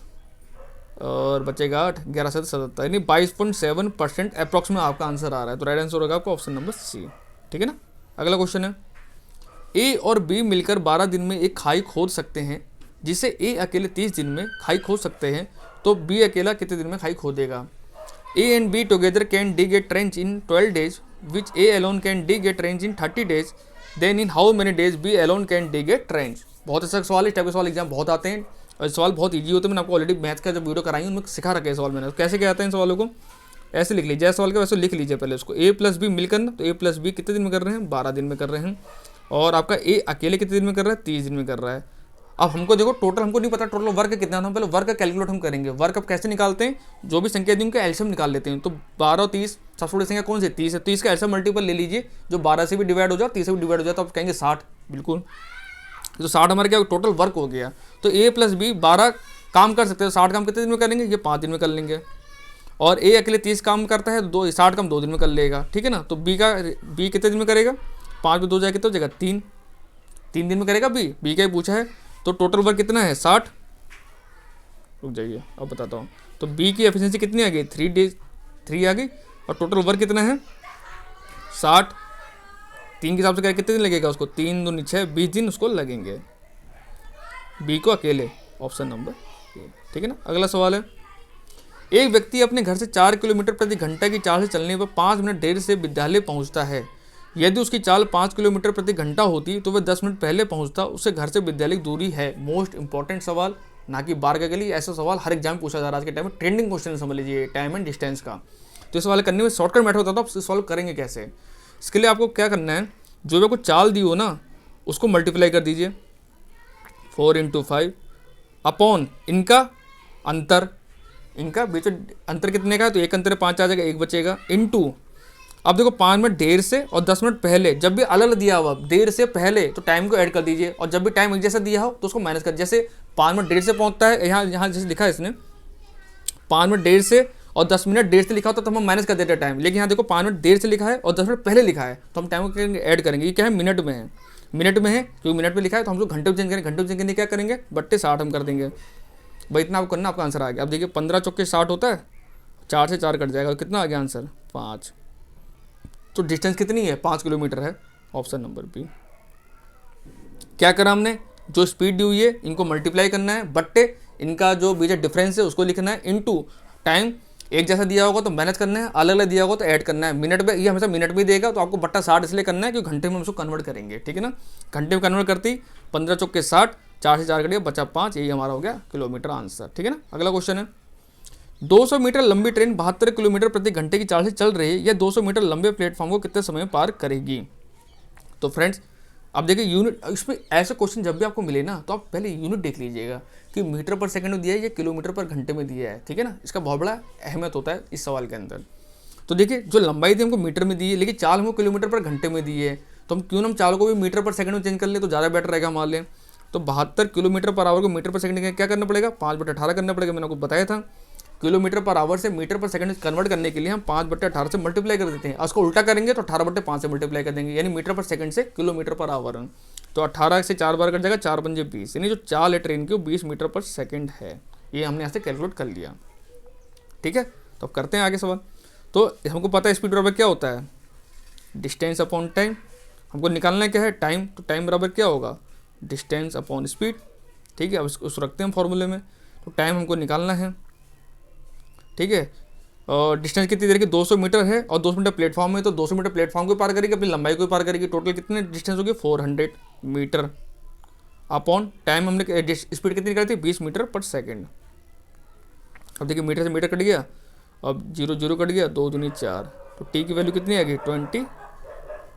और बचेगा 8, 11 से 77, यानी 22.7% अप्रॉक्सीमेट आपका आंसर आ रहा है। तो राइट आंसर होगा आपका ऑप्शन नंबर सी। ठीक है ना, अगला क्वेश्चन है, ए और बी मिलकर 12 दिन में एक खाई खोद सकते हैं, जिसे ए अकेले 30 दिन में खाई खोद सकते हैं, तो बी अकेला कितने दिन में खाई खोदेगा। A and B together can dig a trench in 12 days, which A alone can dig the trench इन 30 days, then in how many days B alone can dig the trench. बहुत अच्छा सवाल है, इस टाइप के सवाल एग्जाम बहुत आते हैं और सवाल बहुत ईजी होते हैं। मैंने आपको ऑलरेडी मैथ का जब वीडियो कराई उनमें सिखा रखे हैं सवाल मैंने। कैसे क्या आते हैं इन सवालों को, ऐसे लिख लीजिए, सवाल के वैसे लिख लीजिए पहले उसको। ए प्लस बी मिलकर ना, तो ए प्लस बी कितने दिन में कर रहे हैं, 12 दिन में कर रहे हैं। और आपका ए अकेले कितने दिन में कर रहा है, 30 दिन में कर रहा है। अब हमको देखो टोटल हमको नहीं पता टोटल वर्क कितना है, हम पहले वर्क का कैलकुलेट हम करेंगे। वर्क अब कैसे निकालते हैं, जो भी संख्या दी उनका एलसीएम निकाल लेते हैं। तो 12 और 30 सबसे बड़ी संख्या कौन सी, 30 है, 30 का एलसीएम मल्टीपल ले लीजिए, जो 12 से भी डिवाइड हो जाए, 30 से भी डिवाइड हो जाए, तो आप कहेंगे 60, बिल्कुल। तो 60 हमारे क्या टोटल वर्क हो गया। तो ए प्लस बी 12 काम कर सकते हैं, 60 काम कितने दिन में कर लेंगे, ये 5 दिन में कर लेंगे। और ए अकेले 30 काम करता है, 60 काम 2 दिन में कर लेगा, ठीक है ना। तो बी कितने दिन में करेगा, 5 में 2 जाए कितना हो जाएगा, 3 दिन में करेगा बी का ही पूछा है। तो टोटल वर्क कितना है, 60, रुक जाइए अब बताता हूँ। तो बी की एफिशिएंसी कितनी आ गई, 3 आ गई। और टोटल वर्क कितना है, 60, 3 के हिसाब से कितने दिन लगेगा उसको, 3 दूनी 6, 20 दिन उसको लगेंगे बी को अकेले, ऑप्शन नंबर ए, ठीक है ना। अगला सवाल है, एक व्यक्ति अपने घर से 4 किलोमीटर प्रति घंटा की चाल से चलने पर 5 मिनट देर से विद्यालय पहुंचता है। यदि उसकी चाल 5 किलोमीटर प्रति घंटा होती तो वह 10 मिनट पहले पहुंचता, उससे घर से विद्यालय की दूरी है। मोस्ट इंपॉर्टेंट सवाल, ना कि बार के लिए, ऐसा सवाल हर एग्जाम में पूछा जा रहा है आज के टाइम में, ट्रेंडिंग क्वेश्चन समझ लीजिए, टाइम एंड डिस्टेंस का। तो इस सवाल करने में शॉर्टकट मेथड होता था, आप सॉल्व करेंगे कैसे। इसके लिए आपको क्या करना है, जो भी आपको चाल दी हो ना उसको मल्टीप्लाई कर दीजिए, 4 × 5 अपॉन इनका अंतर, इनका बीच में अंतर कितने का है, तो एक अंतर 5 आ जाएगा, एक बचेगा, इनटू अब देखो 5 मिनट देर से और 10 मिनट पहले, जब भी अलग दिया हुआ देर से पहले तो टाइम को ऐड कर दीजिए, और जब भी टाइम एक जैसा दिया हो तो उसको माइनस कर। जैसे 5 मिनट देर से पहुंचता है, यहाँ जैसे लिखा है इसने 5 मिनट देर से और 10 मिनट देर से लिखा होता तो हम माइनस कर देते हैं टाइम, लेकिन यहाँ देखो 5 मिनट देर से लिखा है और 10 मिनट पहले लिखा है, तो हम टाइम को ऐड करेंगे। ये क्या है, मिनट में है, मिनट में है क्योंकि मिनट में लिखा है, तो हम लोग घंटे में चेंज करेंगे, घंटे में चेंज करने क्या करेंगे, बट्टे 60 हम कर देंगे भाई, इतना आपको करना, आपका आंसर आ गया। अब देखिए 15 चौके 60 होता है, 4 से 4 कट जाएगा, कितना आ गया आंसर, 5। तो डिस्टेंस कितनी है, 5 किलोमीटर है, ऑप्शन नंबर बी। क्या करा हमने, जो स्पीड दी हुई है इनको मल्टीप्लाई करना है, बट्टे इनका जो बीच डिफरेंस है उसको लिखना है, इनटू टाइम एक जैसा दिया होगा तो मैनेज करना है, अलग अलग दिया होगा तो ऐड करना है। मिनट में, ये हमेशा मिनट में देगा तो आपको बट्टा 60 इसलिए करना है क्योंकि घंटे में हम उसको कन्वर्ट करेंगे, ठीक है ना। घंटे में कन्वर्ट करती 15 चौके 60, 4 से 4 कटिए, बचा 5, यही हमारा हो गया किलोमीटर आंसर, ठीक है ना। अगला क्वेश्चन है, 200 मीटर लंबी ट्रेन 72 किलोमीटर प्रति घंटे की चाल से चल रही है, यह 200 मीटर लंबे प्लेटफॉर्म को कितने समय में पार करेगी। तो फ्रेंड्स अब देखिए यूनिट, इसमें ऐसे क्वेश्चन जब भी आपको मिले ना तो आप पहले यूनिट देख लीजिएगा कि मीटर पर सेकंड में दिया है या किलोमीटर पर घंटे में दिया है, ठीक है ना। इसका बहुत बड़ा अहमियत होता है इस सवाल के अंदर। तो देखिए जो लंबाई थी हमको मीटर में दी है, लेकिन चाल हमको किलोमीटर पर घंटे में दी है, तो हम क्यों ना हम चाल को भी मीटर पर सेकंड में चेंज कर लें तो ज़्यादा बेटर रहेगा मान लें। तो 72 किलोमीटर पर आवर को मीटर पर सेकंड क्या करना पड़ेगा, 5/18 करना पड़ेगा, मैंने आपको बताया था। किलोमीटर पर आवर से मीटर पर सेकंड कन्वर्ट करने के लिए हम 5/18 से मल्टीप्लाई कर देते हैं, उसको उल्टा करेंगे तो 18/5 से मल्टीप्लाई कर देंगे, यानी मीटर पर सेकंड से किलोमीटर पर आवर। तो 18 से 4 बार कट जाएगा, 4 पंजे 20, यानी जो चाल है ट्रेन की वो 20 मीटर पर सेकंड है। ये हमने यहाँ से कैलकुलेट कर लिया, ठीक है। तो अब करते हैं आगे सवाल। तो हमको पता है स्पीड बराबर क्या होता है, डिस्टेंस अपॉन टाइम। हमको निकालना क्या है, टाइम, तो टाइम बराबर क्या होगा, डिस्टेंस अपॉन स्पीड, ठीक है। अब उसको रखते हैं फॉर्मूले में। तो टाइम हमको निकालना है, ठीक है। और डिस्टेंस कितनी देर की, 200 मीटर है और 200 मीटर प्लेटफॉर्म है, तो 200 मीटर प्लेटफॉर्म को पार करेगी, अपनी लंबाई को पार करेगी। टोटल कितने डिस्टेंस होगी, 400 मीटर अपॉन टाइम, हमने स्पीड कितनी निकाली थी, 20 मीटर पर सेकेंड। अब देखिए मीटर से मीटर कट गया, अब 0 0 कट गया, 2 दूनी 4, तो टी की वैल्यू कितनी आ गई, 20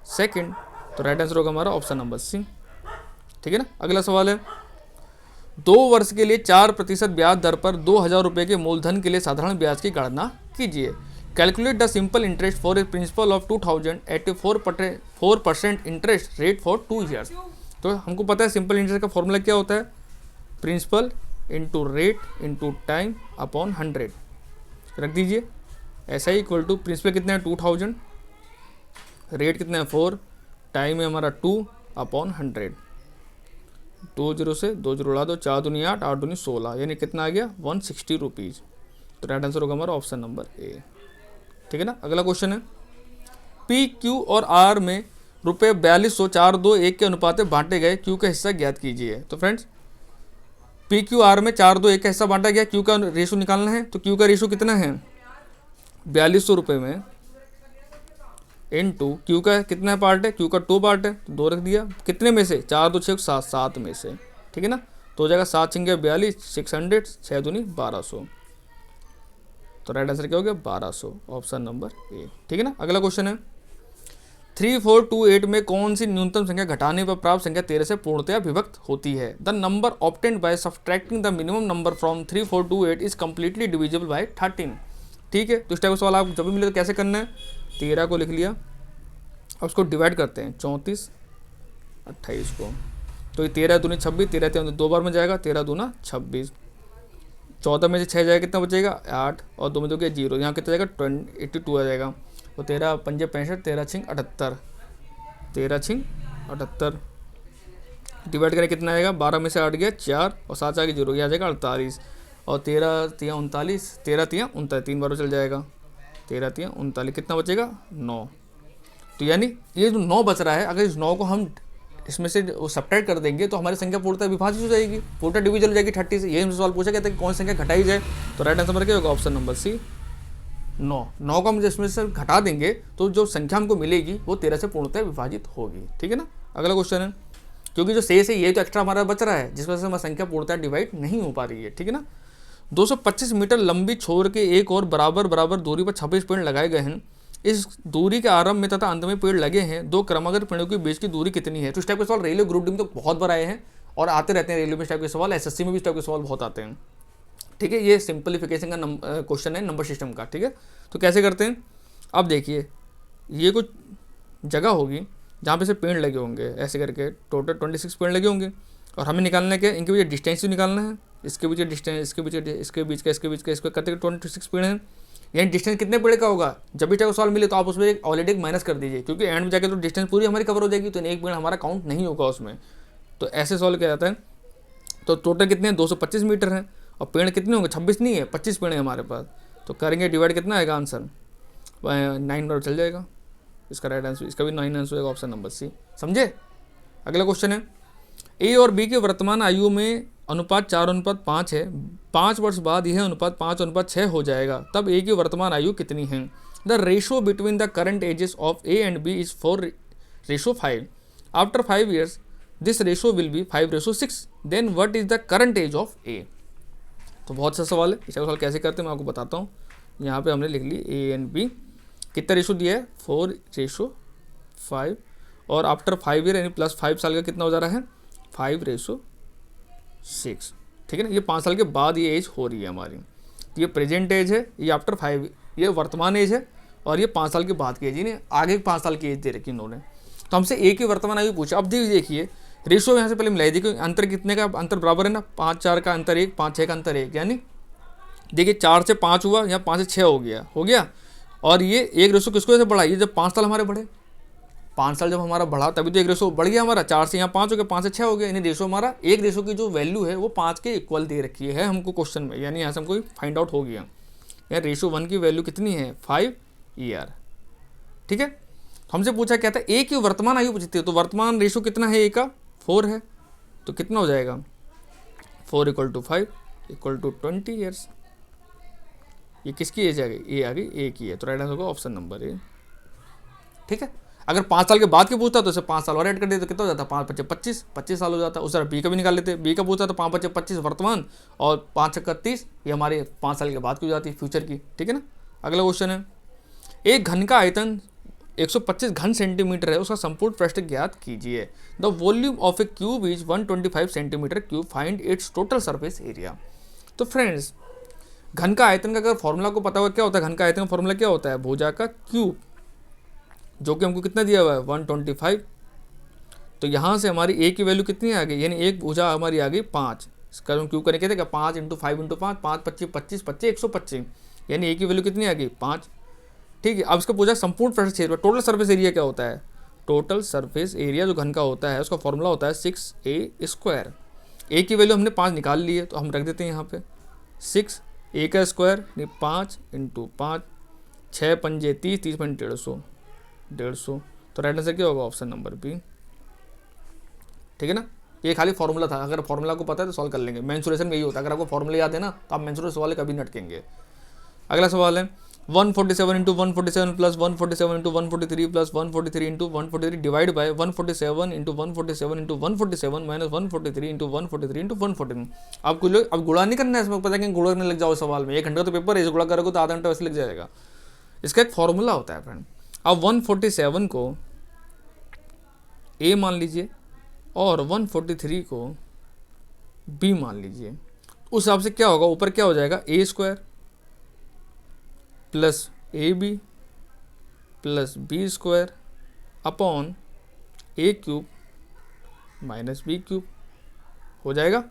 सेकेंड। तो राइट आंसर होगा हमारा ऑप्शन नंबर सी, ठीक है ना। अगला सवाल है, 2 वर्ष के लिए 4% ब्याज दर पर 2000 रुपये के मूलधन के लिए साधारण ब्याज की गणना कीजिए। Calculate the simple interest for a principal of 2000 at a 4% interest rate for 2 years. तो हमको पता है सिंपल इंटरेस्ट का फॉर्मूला क्या होता है, principal into rate into time upon 100 रख दीजिए। ऐसा ही इक्वल टू प्रिंसिपल कितना है 2000, रेट कितना है 4, टाइम है हमारा 2 अपॉन 100। 2 0 से 2 0 उड़ा दो, 4 दूनी 8, 8 दूनी 16, यानी कितना आ गया 160 रुपीज़। तो राइट आंसर होगा हमारा ऑप्शन नंबर ए, ठीक है ना। अगला क्वेश्चन है, पी क्यू और आर में रुपये 4200 4 2 1 के अनुपात में बांटे गए क्यू का हिस्सा ज्ञात कीजिए। तो फ्रेंड्स पी क्यू आर में 4 2 1 का हिस्सा बांटा गया, क्यू का रेशो निकालना है। तो क्यू का रेशो कितना है, 4200 रुपये में इनटू क्यू का कितना पार्ट है, क्यू का 2 पार्ट है तो 2 रख दिया, कितने में से 4 2 6 7 7 में से, ठीक है ना। तो हो जाएगा 7 6 42 600 6 दूनी 1200, तो राइट आंसर क्या हो गया 1200, ऑप्शन नंबर ए, ठीक है ना। अगला क्वेश्चन है 3428 में कौन सी न्यूनतम संख्या घटाने पर प्राप्त संख्या 13 से पूर्णतया विभक्त होती है। The number obtained by subtracting the minimum number from 3428 is completely divisible by 13, ठीक है। तो इस टाइप का सवाल आप जब भी मिले तो कैसे करना है, 13 को लिख लिया, अब उसको डिवाइड करते हैं 34 28 को, तो ये 13 दूनी 26, 13 3 2 बार में जाएगा, 13 दूना 26, 14 में से 6 जाएगा कितना बचेगा 8, और 2 में 2 के 0, यहाँ कितना जाएगा 82 आ जाएगा, तो 13 पंजे 65, 13 छिंग 78, 13 छिंग 78 डिवाइड करें कितना आएगा, 12 में से 8 गया 4 और 7 आ गया 0, यह आ जाएगा 48, और 13 3 39, 13 3 39 3 बार चल जाएगा, 13 3 39 कितना बचेगा 9। तो यानी ये जो 9 बच रहा है, अगर इस 9 को हम इसमें से सब्ट्रैक्ट कर देंगे तो हमारी संख्या पूर्णतः विभाजित हो जाएगी, पूर्णतः डिविजन हो जाएगी 30 से। ये हमसे सवाल पूछा गया था कि कौन सी संख्या घटाई जाए, तो राइट आंसर क्या होगा ऑप्शन नंबर सी 9। 9 को हम इसमें से घटा देंगे तो जो संख्या हमको मिलेगी वो 13 से पूर्णतः विभाजित होगी, ठीक है ना। अगला क्वेश्चन है, क्योंकि जो शेष है ये तो एक्स्ट्रा हमारा बच रहा है जिस वजह से हमारी संख्या पूर्णतः डिवाइड नहीं हो पा रही है, ठीक है ना। 225 मीटर लंबी छोर के एक और बराबर दूरी पर 26 पेड़ लगाए गए हैं, इस दूरी के आरंभ में तथा अंत में पेड़ लगे हैं, दो क्रमागत पेड़ों के बीच की दूरी कितनी है। तो इस टाइप के सवाल रेलवे ग्रुप डी में तो बहुत बार आए हैं और आते रहते हैं रेलवे में इस टाइप के सवाल, एसएससी में भी इस टाइप के सवाल बहुत आते हैं, ठीक है। ये सिंपलीफिकेशन का क्वेश्चन है नंबर सिस्टम का, ठीक है। तो कैसे करते हैं, अब देखिए ये कुछ जगह होगी जहाँ पे से पेड़ लगे होंगे, ऐसे करके टोटल 26 पेड़ लगे होंगे, और हमें निकालना क्या, इनके बीच डिस्टेंस भी निकालना है, इसके बीच डिस्टेंस, इसके बीच का, इसके बीच का, इसको करते 26 पेड़ हैं, यानी डिस्टेंस कितने पेड़ का होगा। जब भी टाइप सवाल मिले तो आप उसमें ऑलरेडी माइनस कर दीजिए, क्योंकि एंड में जाकर तो डिस्टेंस पूरी हमारी कवर हो जाएगी, तो एक पेड़ हमारा काउंट नहीं होगा उसमें। तो ऐसे सॉल्व किया जाता है। तो टोटल कितने हैं 225 मीटर हैं, और पेड़ कितने होंगे 26 नहीं है 25 पेड़ है हमारे पास, तो करेंगे डिवाइड कितना आएगा आंसर 9 बार चल जाएगा, इसका राइट आंसर, इसका भी 9 आंसर होगा ऑप्शन नंबर सी, समझे। अगला क्वेश्चन है, ए और बी के वर्तमान आयु में अनुपात 4:5 है, 5 वर्ष बाद यह अनुपात 5:6 हो जाएगा, तब ए की वर्तमान आयु कितनी है। The ratio between the current ages of A and B is 4:5। After 5 years this ratio will be 5:6, then what is the current age of A. तो बहुत सा सवाल है, इसका सवाल कैसे करते हैं मैं आपको बताता हूँ। यहाँ पे हमने लिख ली ए एंड बी, कितना रेशो दिया है 4:5, और आफ्टर 5 year यानी प्लस 5 साल का कितना हो जा रहा है 5:6, ठीक है ना। ये 5 साल के बाद ये एज हो रही है हमारी, तो ये प्रेजेंट एज है, ये आफ्टर 5 ये वर्तमान एज है, और ये 5 साल के बाद की एज, यानी आगे 5 साल की एज दे रखी इन्होंने। तो हमसे ए की वर्तमान आयु पूछा। अब देखिए रेशो यहाँ से पहले मिलाई देखिए, अंतर कितने का अंतर बराबर है ना, 5 4 का अंतर 1, 5 6 का अंतर 1, यानी देखिए 4 से 5 हुआ, यहाँ 5 से 6 हो गया। और ये एक रेशो किसको ऐसे बढ़ा, ये जब 5 साल हमारे बढ़े, 5 साल जब हमारा बढ़ा तभी तो एक रेशो बढ़ गया हमारा, 4 से यहाँ 5 हो गया, 5 से 6 हो गया, यानी रेशो हमारा एक रेशो की जो वैल्यू है वो 5 के इक्वल दे रखी है हमको क्वेश्चन में, यानी यहाँ से हमको फाइंड आउट हो गया। यार रेशो 1 की वैल्यू कितनी है 5 year, ठीक है। तो हमसे पूछा क्या था ए की वर्तमान आयु पूछती है, तो वर्तमान रेशो कितना है ए का 4 है, तो कितना हो जाएगा 4 = 5 = 20 years। ये किसकी एज आ गई, ए आ गई, ए की है, तो राइट आंसर होगा ऑप्शन नंबर ए, ठीक है। अगर 5 साल के बाद की पूछता तो इसे 5 साल और ऐड कर देते तो कितना हो जाता 5 × 25 25 साल हो जाता। उस तरह बी का भी निकाल लेते, बी का पूछता तो 5 × 25 वर्तमान, और 5 × 30 ये हमारे 5 साल के बाद की हो जाती है फ्यूचर की, ठीक है ना। अगला क्वेश्चन है, एक घन का आयतन 125 घन सेंटीमीटर है, उसका संपूर्ण पृष्ठ ज्ञात कीजिए। The volume of A cube is 125 centimetre cube, find its total surface area. तो फ्रेंड्स घन का आयतन का अगर फॉर्मूला को पता होगा क्या होता है, घन का आयतन का फॉर्मूला क्या होता है भुजा का क्यूब, जो कि हमको कितना दिया हुआ है 125। तो यहाँ से हमारी ए की वैल्यू कितनी आ गई, यानी एक भुजा हमारी आ गई 5, इसका हम क्यूब करेंगे क्या 5 × 5 × 5 5 25 25 25 125, यानी ए की वैल्यू कितनी आ गई 5, ठीक है। अब इसका पूछा संपूर्ण पृष्ठ क्षेत्र, टोटल सरफेस एरिया क्या होता है, टोटल सरफेस एरिया जो घन का होता है उसका फॉर्मूला होता है 6a²। ए की वैल्यू हमने 5 निकाल ली है, तो हम रख देते हैं यहाँ पे 6 a का स्क्वायर 5 × 5 6 पंजे 30 30 पंजे 150, तो राइट आंसर क्या होगा ऑप्शन नंबर बी, ठीक है ना। ये खाली फॉर्मूला था, अगर फॉर्मूला को पता है तो सॉल्व कर लेंगे। मेंसुरेशन में यही होता है, अगर आपको फॉर्मूला याद है ना तो आप मेंसुरेशन सवाल कभी नहीं अटकेंगे। अगला सवाल है, 147 into 147 plus 147 into 143 plus 143 into 143 divide by 147 into 147 into 147 minus 143 into 143 into 143। आपको लोग अब गुणा नहीं करना है, इसमें पता है कि गुणा करने लग जाओ सवाल में, 1 घंटे का तो पेपर है, इसे गुणा करोगे तो आधा घंटा वैसे लग जाएगा। इसका एक फॉर्मूला होता है फ्रेंड। अब 147 को ए मान लीजिए और 143 को बी मान लीजिए। उस हिसाब से क्या होगा, ऊपर क्या हो जाएगा, A square plus A B plus B square upon A cube minus B cube हो जाएगा।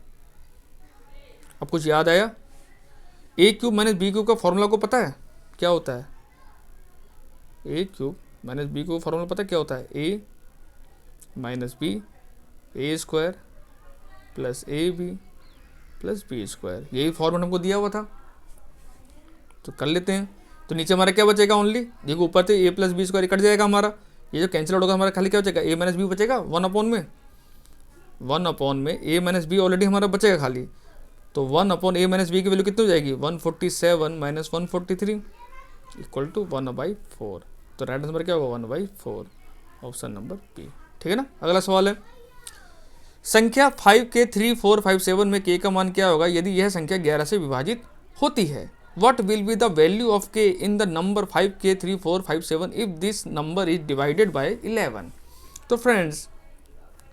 अब कुछ याद आया? A cube minus B cube का फॉर्मूला को पता है क्या होता है? A cube minus B cube formula पता है क्या होता है? A minus B A square plus A B plus B square, यही फॉर्मूला हमको दिया हुआ था, तो कर लेते हैं। तो नीचे हमारा क्या बचेगा, ओनली देखो ऊपर से ए प्लस बी स्क्वायर कट जाएगा हमारा, ये जो कैंसिल आउट होगा हमारा खाली क्या बचेगा, ए माइनस बी बचेगा 1/में ए माइनस बी ऑलरेडी हमारा बचेगा खाली, तो 1/ए माइनस बी की वैल्यू कितनी हो जाएगी, 147 माइनस 143 इक्वल टू 1/4। तो राइट आंसर क्या होगा 1/4, ऑप्शन नंबर बी। ठीक है ना। अगला सवाल है, संख्या 5k3457 में k का मान क्या होगा यदि यह संख्या 11 से विभाजित होती है। What will be the value of k in the number 5k3457 if this number is divided by 11? तो फ्रेंड्स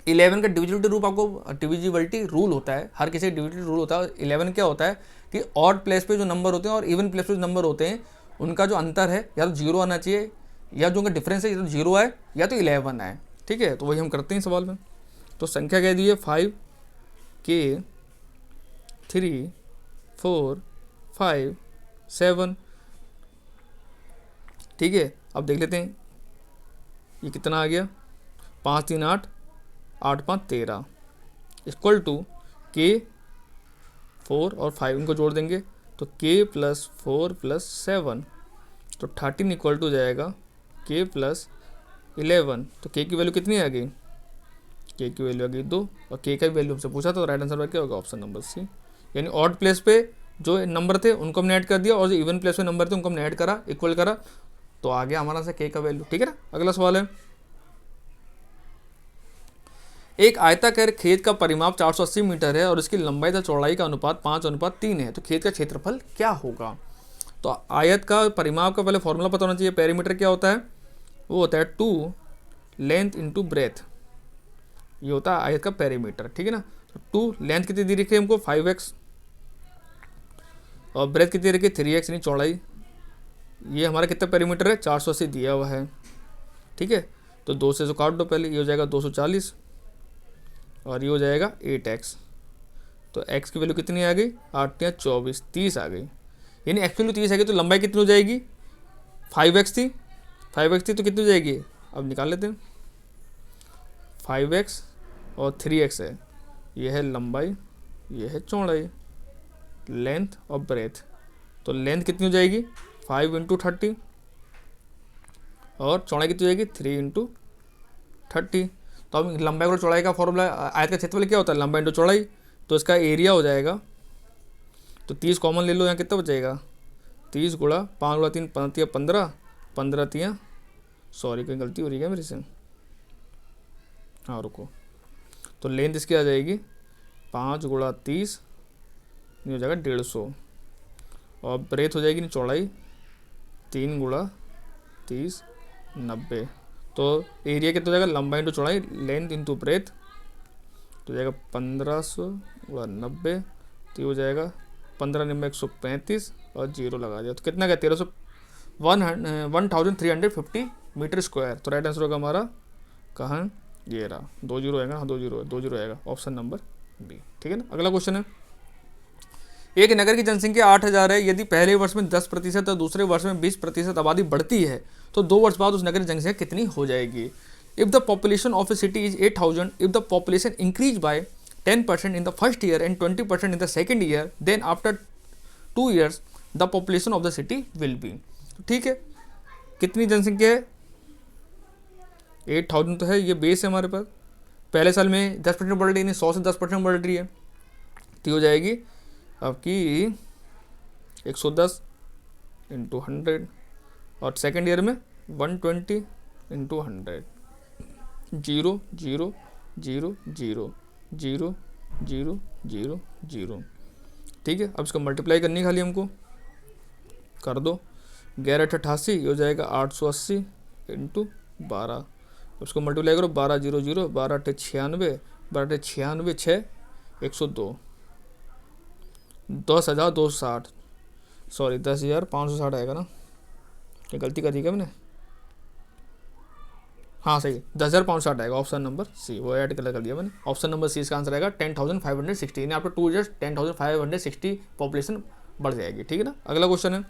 11 का डिविजिबिलिटी रूप आपको डिविजिबिलिटी रूल होता है, हर किसी का डिविजिबिलिटी रूल होता है। 11 क्या होता है कि ऑड प्लेस पे जो नंबर होते हैं और इवन प्लेस पे जो नंबर होते हैं उनका जो अंतर है या तो 0 आना चाहिए, या जो उनका डिफरेंस है या तो 0 आए या तो 11 आए। ठीक है, तो वही हम करते हैं सवाल में। तो संख्या कह दी है 5k3457। ठीक है, अब देख लेते हैं ये कितना आ गया, 5 3 8 8 5 13 इक्वल टू k 4 और 5 इनको जोड़ देंगे तो k प्लस 4 प्लस 7 तो 13 इक्वल टू जाएगा k प्लस 11। तो k की वैल्यू कितनी आ गई, k की वैल्यू आ गई 2 और k का वैल्यू हमसे पूछा, तो राइट आंसर क्या होगा, ऑप्शन नंबर सी। यानी ऑड प्लेस पे जो नंबर थे उनको हमने ऐड कर दिया और जो इवन प्लेस पे नंबर थे उनको हमने ऐड करा, इक्वल करा, तो आ गया हमारा से k का वैल्यू। ठीक है ना। अगला सवाल है, एक आयताकार खेत का परिमाप 480 मीटर है और इसकी लंबाई तथा चौड़ाई का अनुपात 5:3 है, तो खेत का क्षेत्रफल क्या होगा। तो आयत का परिमाप का पहले फॉर्मूला पता होना चाहिए। पेरीमीटर क्या होता है, वो होता है 2 लेंथ इंटू ब्रेथ, ये होता है आयत का पेरीमीटर। ठीक है ना। तो 2 लेंथ कितनी दी रखी है हमको 5x और ब्रेथ कितनी रखी है 3x, यानी चौड़ाई। ये हमारा कितना पेरीमीटर है 480 दिया हुआ है। ठीक है, तो 2 से काट दो पहले, ये हो जाएगा 240 और ये हो जाएगा 8x। तो x की वैल्यू कितनी आ गई, 8 या 24 30 आ गई, यानी x की वैल्यू 30 आ गई। तो लंबाई कितनी हो जाएगी, 5x थी तो कितनी हो जाएगी, अब निकाल लेते हैं। 5x और 3x है, ये है लंबाई, ये है चौड़ाई, लेंथ और ब्रेथ। तो लेंथ कितनी हो जाएगी 5 × 30 और चौड़ाई कितनी हो जाएगी 3 × 30। तो अब लंबाई और चौड़ाई का फॉर्मूला, आयत का क्षेत्रफल क्या होता है, लंबाई इंटू चौड़ाई, तो इसका एरिया हो जाएगा, तो 30 कॉमन ले लो, यहाँ कितना बचेगा 30 गुणा 5 गुणा 3 15 15 3 सॉरी कोई गलती हो रही है मेरे से, हाँ रुको। तो लेंथ इसकी आ जाएगी 5 गुणा 30 ये हो जाएगा 150 और ब्रेथ हो जाएगी चौड़ाई 3 गुणा 30 90। तो एरिया कितना हो जाएगा, लंबाई इंटू चौड़ाई लेंथ इंटू ब्रेथ, तो जाएगा 1500 गुणा 90, तो हो जाएगा 15 9 135 और 0 लगा दिया, तो कितना गया 1350 मीटर स्क्वायर। तो राइट आंसर होगा हमारा कहाँ, ये रहा 2 0 आएगा, हाँ 2 0 आएगा, ऑप्शन नंबर बी। ठीक है ना। अगला क्वेश्चन है, एक नगर की जनसंख्या 8000 है, यदि पहले वर्ष में 10% और दूसरे वर्ष में 20% आबादी बढ़ती है तो 2 वर्ष बाद उस नगर की जनसंख्या कितनी हो जाएगी। If the population of a city is 8000, if the population increase by 10% in the first year and 20% in the second year, then after 2 years the population of the city will be. ठीक है, कितनी जनसंख्या है 8000 तो है, ये base है हमारे पास, पहले साल में 10% बढ़ रही है, 100 से 10% बढ़ रही है, तो हो जाएगी आपकी 110 इंटू 100, और सेकेंड ईयर में 120 इंटू 100, 0 0 0 0 0 0 0 0। ठीक है, अब इसको मल्टीप्लाई करनी खाली हमको, कर दो। 1188 ये हो जाएगा 880 इंटू 12, उसको मल्टीप्लाई करो, 12 0 0, 12 96, 12 96 6 102, 10,260, सॉरी 10,560 आएगा ना, क्या गलती कर दी क्या मैंने? हाँ सही, 10,560 आएगा, ऑप्शन नंबर सी, वो ऐड कर दिया मैंने, ऑप्शन नंबर सी इसका आंसर आएगा 10,560। यानी आफ्टर 2 ईयर्स 10,560 पॉपुलेशन बढ़ जाएगी। ठीक है ना। अगला क्वेश्चन है,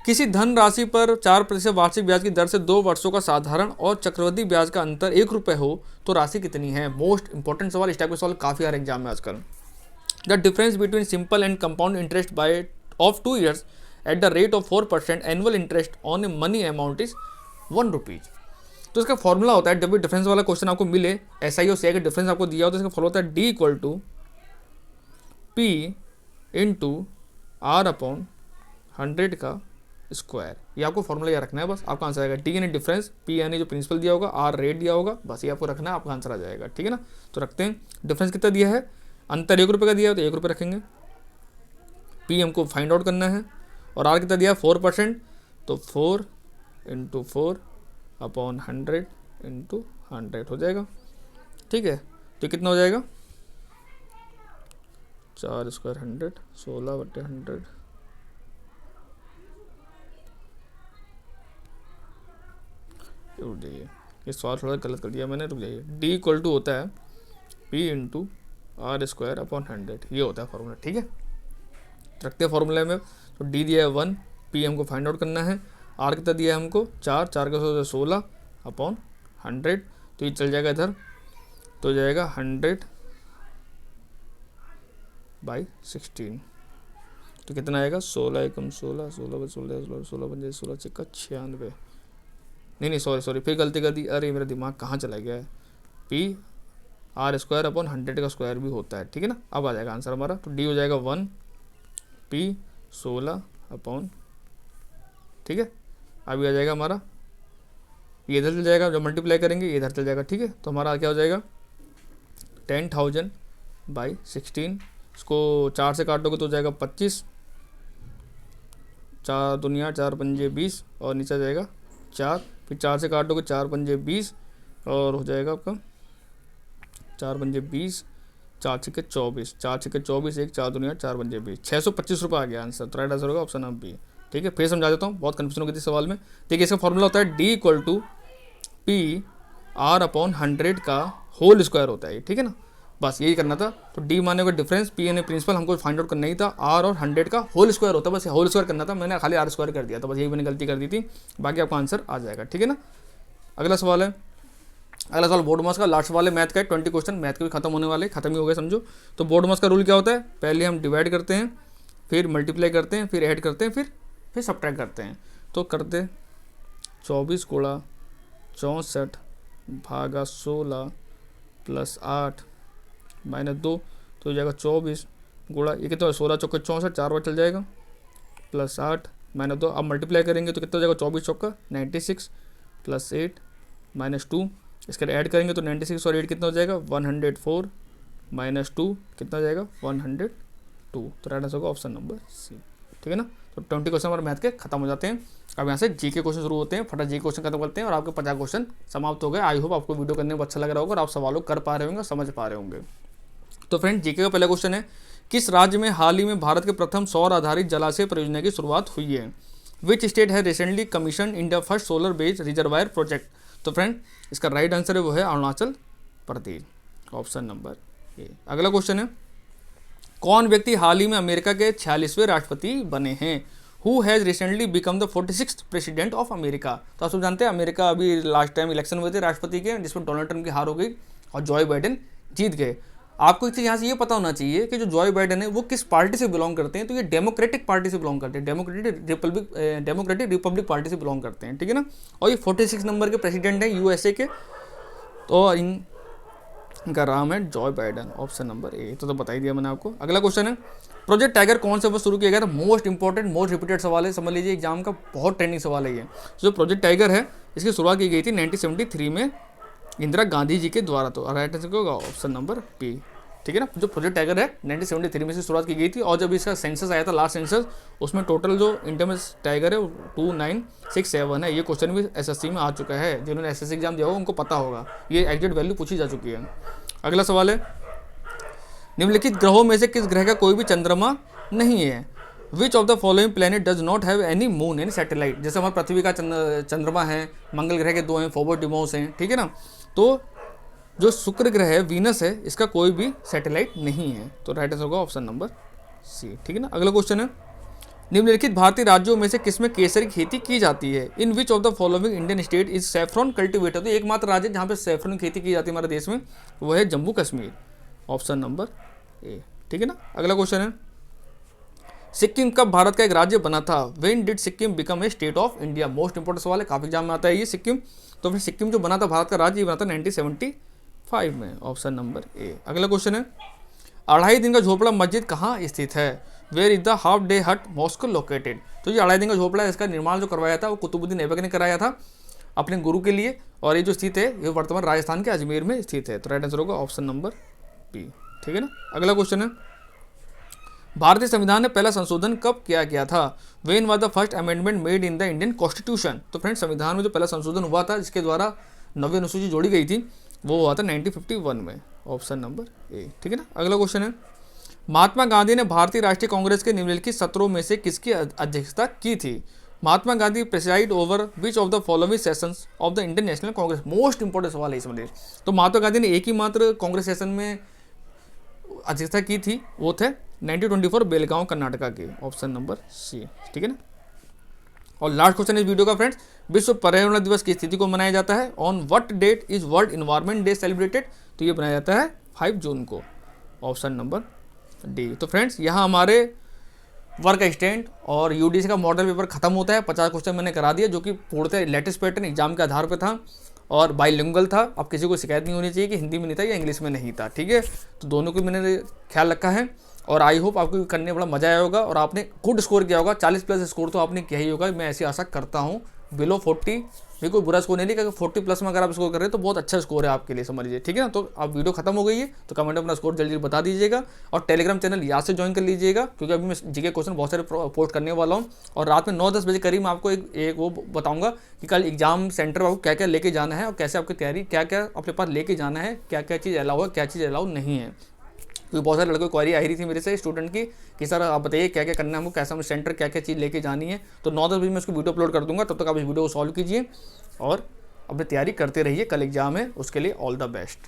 किसी धन राशि पर 4% वार्षिक ब्याज की दर से 2 वर्षों का साधारण और चक्रवृद्धि ब्याज का अंतर 1 रुपये हो तो राशि कितनी है? मोस्ट इंपॉर्टेंट सवाल, इस टाइप के सवाल काफ़ी आ रहे एग्जाम में आजकल। The difference between simple and compound interest by of 2 years at the rate of 4% annual interest on a money amount is 1 rupees. तो इसका फॉर्मूला होता है, जब भी डिफरेंस वाला क्वेश्चन आपको मिले, एसआई और सीआई का डिफरेंस आपको दिया हो, तो इसका फॉर्मूला होता है D equal to P into R upon 100 का स्क्वायर। ये आपको फॉर्मूला याद रखना है, बस आपका आंसर आएगा। डी यानी डिफरेंस, पी यानी जो प्रिंसिपल दिया होगा, आर रेट दिया होगा, बस ये आपको रखना है, आपका आंसर आ जाएगा। ठीक है ना। तो रखते हैं, डिफरेंस कितना दिया है, अंतर 1 रुपये का दिया है तो 1 रुपये रखेंगे। पी हमको फाइंड आउट करना है, और आर कितना दिया है 4%, तो 4 इंटू 4 अपॉन 100 इंटू 100 हो जाएगा। ठीक है, तो कितना हो जाएगा, 4 स्क्वायर 100, 16/100, रुक जाइए, ये सवाल थोड़ा गलत कर दिया मैंने, रुक जाइए। डी इक्वल टू होता है P into R square upon 100, ये होता है फॉर्मूला। ठीक है, रखते हैं फॉर्मूले में। तो डी दिया है 1, पी हमको फाइंड आउट करना है, आर कितना दिया है हमको 4, 4 का 16 अपॉन 100, तो ये चल जाएगा इधर, तो हो जाएगा 100/16, तो कितना आएगा 16 एकम 16, 16/16, 16 16 6 96, नहीं सॉरी फिर गलती कर दी, अरे मेरा दिमाग कहाँ चला गया है। पी आर स्क्वायर अपॉन 100 का स्क्वायर भी होता है। ठीक है ना। अब आ जाएगा आंसर हमारा, तो डी हो जाएगा 1 पी 16 अपॉन, ठीक है, अभी आ जाएगा हमारा, ये इधर चल जाएगा, जब मल्टीप्लाई करेंगे ये इधर चल जाएगा। ठीक है, तो हमारा क्या हो जाएगा 10,000/16, इसको 4 से काटोगे तो हो जाएगा 25, 4 दुनिया 4 पंजे 20, और नीचे जाएगा 4, फिर 4 से काटोगे 4 पंजे 20, और हो जाएगा आपका 4 पंजे 20, 4 छक्के 24, 4 छक्के 24, 1 4 दुनिया 4 पंजे 20, 625 रुपये आ गया आंसर। तो राइट आंसर होगा ऑप्शन नंबर बी। ठीक है, फिर समझा देता हूँ, बहुत कन्फ्यूजन हो गई थी सवाल में। देखिए, इसका फॉर्मूला होता है D equal to P R upon 100 का होल स्क्वायर होता है। ठीक है ना, बस यही करना था। तो डी माने का डिफरेंस, पी यानी प्रिंसिपल हमको फाइंड आउट करना ही था, आर और 100 का होल स्क्वायर होता है, बस होल स्क्वायर करना था, मैंने खाली आर स्क्वायर कर दिया था, बस यही मैंने गलती कर दी थी, बाकी आपका आंसर आ जाएगा। ठीक है ना। अगला सवाल है, अगला सवाल बोर्ड मार्क्स का लास्ट वाले मैथ का है, 20 क्वेश्चन, मैथ के भी खत्म होने वाले, खत्म ही हो गए समझो। तो बोर्ड मार्क्स का रूल क्या होता है, पहले हम डिवाइड करते हैं, फिर मल्टीप्लाई करते हैं, फिर ऐड करते हैं, फिर सब्ट्रैक्ट करते हैं। तो करते 24 गुणा 64 भागा 16 प्लस 8 माइनस 2, तो हो जाएगा 24 गुणा, ये कितना 16 चौके 64, 4 बार चल जाएगा, प्लस 8 माइनस 2। अब मल्टीप्लाई करेंगे तो कितना हो जाएगा 24 चौका 96 प्लस 8 माइनस 2, इसके ऐड करेंगे तो 96 और 8 कितना हो जाएगा 104 माइनस 2 कितना हो जाएगा 102। तो राइट आंसर होगा ऑप्शन नंबर सी। ठीक है ना। तो 20 क्वेश्चन हमारे मैथ के खत्म हो जाते हैं। अब यहाँ से जी के क्वेश्चन शुरू होते हैं, फटाफट जी क्वेश्चन खत्म करते हैं, और आपके 50 क्वेश्चन समाप्त हो गए। आई होप आपको वीडियो करने में अच्छा लग रहा होगा और आप सवालों कर पा रहे होंगे, समझ पा रहे होंगे। तो फ्रेंड, जीके का पहला क्वेश्चन है, किस राज्य में हाल ही में भारत के प्रथम सौर आधारित जलाशय परियोजना की शुरुआत हुई है? विच स्टेट है recently commission India first solar based reservoir project? तो फ्रेंड, इसका राइट आंसर है वो है अरुणाचल प्रदेश, ऑप्शन नंबर ए। अगला क्वेश्चन है, कौन व्यक्ति हाल ही में अमेरिका के 46वें राष्ट्रपति बने हैं? Who has recently become the 46th president of America? तो आप सब जानते हैं अमेरिका अभी लास्ट टाइम इलेक्शन हुए थे राष्ट्रपति के, जिसमें डोनाल्ड ट्रंप की हार हो गई और जॉय बाइडेन जीत गए। आपको एक चीज़ यहाँ से ये पता होना चाहिए कि जो जॉय बाइडेन है वो किस पार्टी से बिलोंग करते हैं। तो ये डेमोक्रेटिक पार्टी से बिलोंग करते हैं, डेमोक्रेटिक रिपब्लिक पार्टी से बिलोंग करते हैं। ठीक है ना। और ये 46 नंबर के प्रेसिडेंट हैं यूएसए के। तो इनका नाम है जॉय बाइडेन, ऑप्शन नंबर ए। तो बता ही दिया मैंने आपको। अगला क्वेश्चन है, प्रोजेक्ट टाइगर कौन से वर्ष शुरू किया गया था? मोस्ट इंपॉर्टेंट, मोस्ट रिपीटेड सवाल है, समझ लीजिए एग्जाम का बहुत ट्रेंडिंग सवाल है ये। जो प्रोजेक्ट टाइगर है इसकी शुरुआत की गई थी 1973 में इंदिरा गांधी जी के द्वारा। तो राइट आंसर होगा ऑप्शन नंबर बी, ठीक है ना। जो प्रोजेक्ट टाइगर है 1973 में से शुरुआत की गई थी, और जब इसका सेंसस आया था लास्ट सेंसस, उसमें टोटल जो इंडिया में टाइगर है वो 2967 है। ये क्वेश्चन भी एसएससी में आ चुका है, जिन्होंने एसएससी एग्जाम दिया होगा उनको पता होगा, ये एग्जैक्ट वैल्यू पूछी जा चुकी है। अगला सवाल है, निम्नलिखित ग्रहों में से किस ग्रह का कोई भी चंद्रमा नहीं है? Which of the following planet does not have any moon any satellite? जैसे हमारे पृथ्वी का चंद्रमा है, मंगल ग्रह के 2 हैं, फोबो डिमोस हैं, ठीक है ना। तो जो शुक्र ग्रह है, वीनस है, इसका कोई भी सैटेलाइट नहीं है। तो राइट आंसर होगा ऑप्शन नंबर सी, ठीक है ना। अगला क्वेश्चन है, निम्नलिखित भारतीय राज्यों में से किसमें केसर की खेती की जाती है? In which of the following Indian state is saffron cultivator? तो एकमात्र राज्य जहाँ पे सैफरॉन की खेती की जाती है हमारे देश में, वो है Jammu Kashmir, option number A, ठीक है ना। अगला क्वेश्चन है, सिक्किम कब भारत का एक राज्य बना था? When did Sikkim become a state of India? Most important सवाल है, काफी एग्जाम में आता है ये सिक्किम। तो फिर सिक्किम जो बना था भारत का राज्य, ये बना था 1975 में, ऑप्शन नंबर ए। अगला क्वेश्चन है, 2.5 दिन का झोपड़ा मस्जिद कहाँ स्थित है? Where is the half day hut mosque located? तो ये 2.5 दिन का झोपड़ा है, इसका निर्माण जो करवाया था वो कुतुबुद्दीन ऐबक ने कराया था अपने गुरु के लिए, और ये जो स्थित है ये वर्तमान राजस्थान के अजमेर में स्थित है। तो राइट आंसर होगा ऑप्शन नंबर बी, ठीक है ना। अगला क्वेश्चन है, भारतीय संविधान में पहला संशोधन कब किया गया था? When was the first amendment made in the Indian constitution? तो फ्रेंड्स, संविधान में जो पहला संशोधन हुआ था जिसके द्वारा 90 अनुसूची जोड़ी गई थी, वो हुआ था 1951 में, ऑप्शन नंबर ए, ठीक है ना। अगला क्वेश्चन है, महात्मा गांधी ने भारतीय राष्ट्रीय कांग्रेस के निम्नलिखित सत्रों में से किसकी अध्यक्षता की थी? Mahatma Gandhi preside over which of the following sessions of the Indian National Congress? Most important सवाल है इसमें। तो महात्मा गांधी ने एक ही मात्र कांग्रेस सेशन में अध्यक्षता की थी, वो थे 1924 बेलगांव कर्नाटका के, ऑप्शन नंबर सी, ठीक है ना। और लास्ट क्वेश्चन इस वीडियो का फ्रेंड्स, विश्व पर्यावरण दिवस की स्थिति को मनाया जाता है? On what date is world environment day celebrated? तो ये बनाया जाता है 5 जून को, ऑप्शन नंबर डी। तो फ्रेंड्स, यहाँ हमारे वर्क असिस्टेंट और यूडीसी का मॉडल पेपर खत्म होता है। 50 क्वेश्चन मैंने करा दिया, जो कि पूर्णतः लेटेस्ट पैटर्न एग्जाम के आधार पर था और बाइलिंगुअल था। अब किसी को शिकायत नहीं होनी चाहिए कि हिंदी में नहीं था या इंग्लिश में नहीं था, ठीक है। तो दोनों को मैंने ख्याल रखा है, और आई होप आपको करने में बड़ा मजा आया होगा और आपने गुड स्कोर किया होगा। 40+ स्कोर तो आपने किया ही होगा, मैं ऐसी आशा करता हूँ। बिलो 40 भी कोई बुरा स्कोर नहीं, क्योंकि 40+ में अगर आप स्कोर कर रहे हैं तो बहुत अच्छा स्कोर है आपके लिए, समझ लीजिए, ठीक है ना। तो अब वीडियो खत्म हो गई है, तो कमेंट में अपना स्कोर जल्दी बता दीजिएगा, और टेलीग्राम चैनल यहाँ से ज्वाइन कर लीजिएगा, क्योंकि अभी मैं जीके क्वेश्चन बहुत सारे पोस्ट करने वाला हूँ। और रात में 9-10 बजे करीब मैं आपको एक वो बताऊँगा कि कल एग्जाम सेंटर पर आपको क्या क्या लेके जाना है, और कैसे आपकी तैयारी, क्या क्या अपने पास लेके जाना है, क्या क्या चीज़ अलाउ है, क्या चीज़ अलाउ नहीं है। क्योंकि बहुत सारे लड़कों को क्वेरी आई रही थी मेरे से स्टूडेंट की कि सर आप बताइए क्या क्या करना है हमको, कैसा हमें सेंटर क्या क्या चीज़ लेके जानी है। तो 9-10 बजे मैं उसको वीडियो अपलोड कर दूंगा, तब तक आप इस वीडियो को सॉल्व कीजिए और अपनी तैयारी करते रहिए। कल एग्जाम है, उसके लिए ऑल द बेस्ट।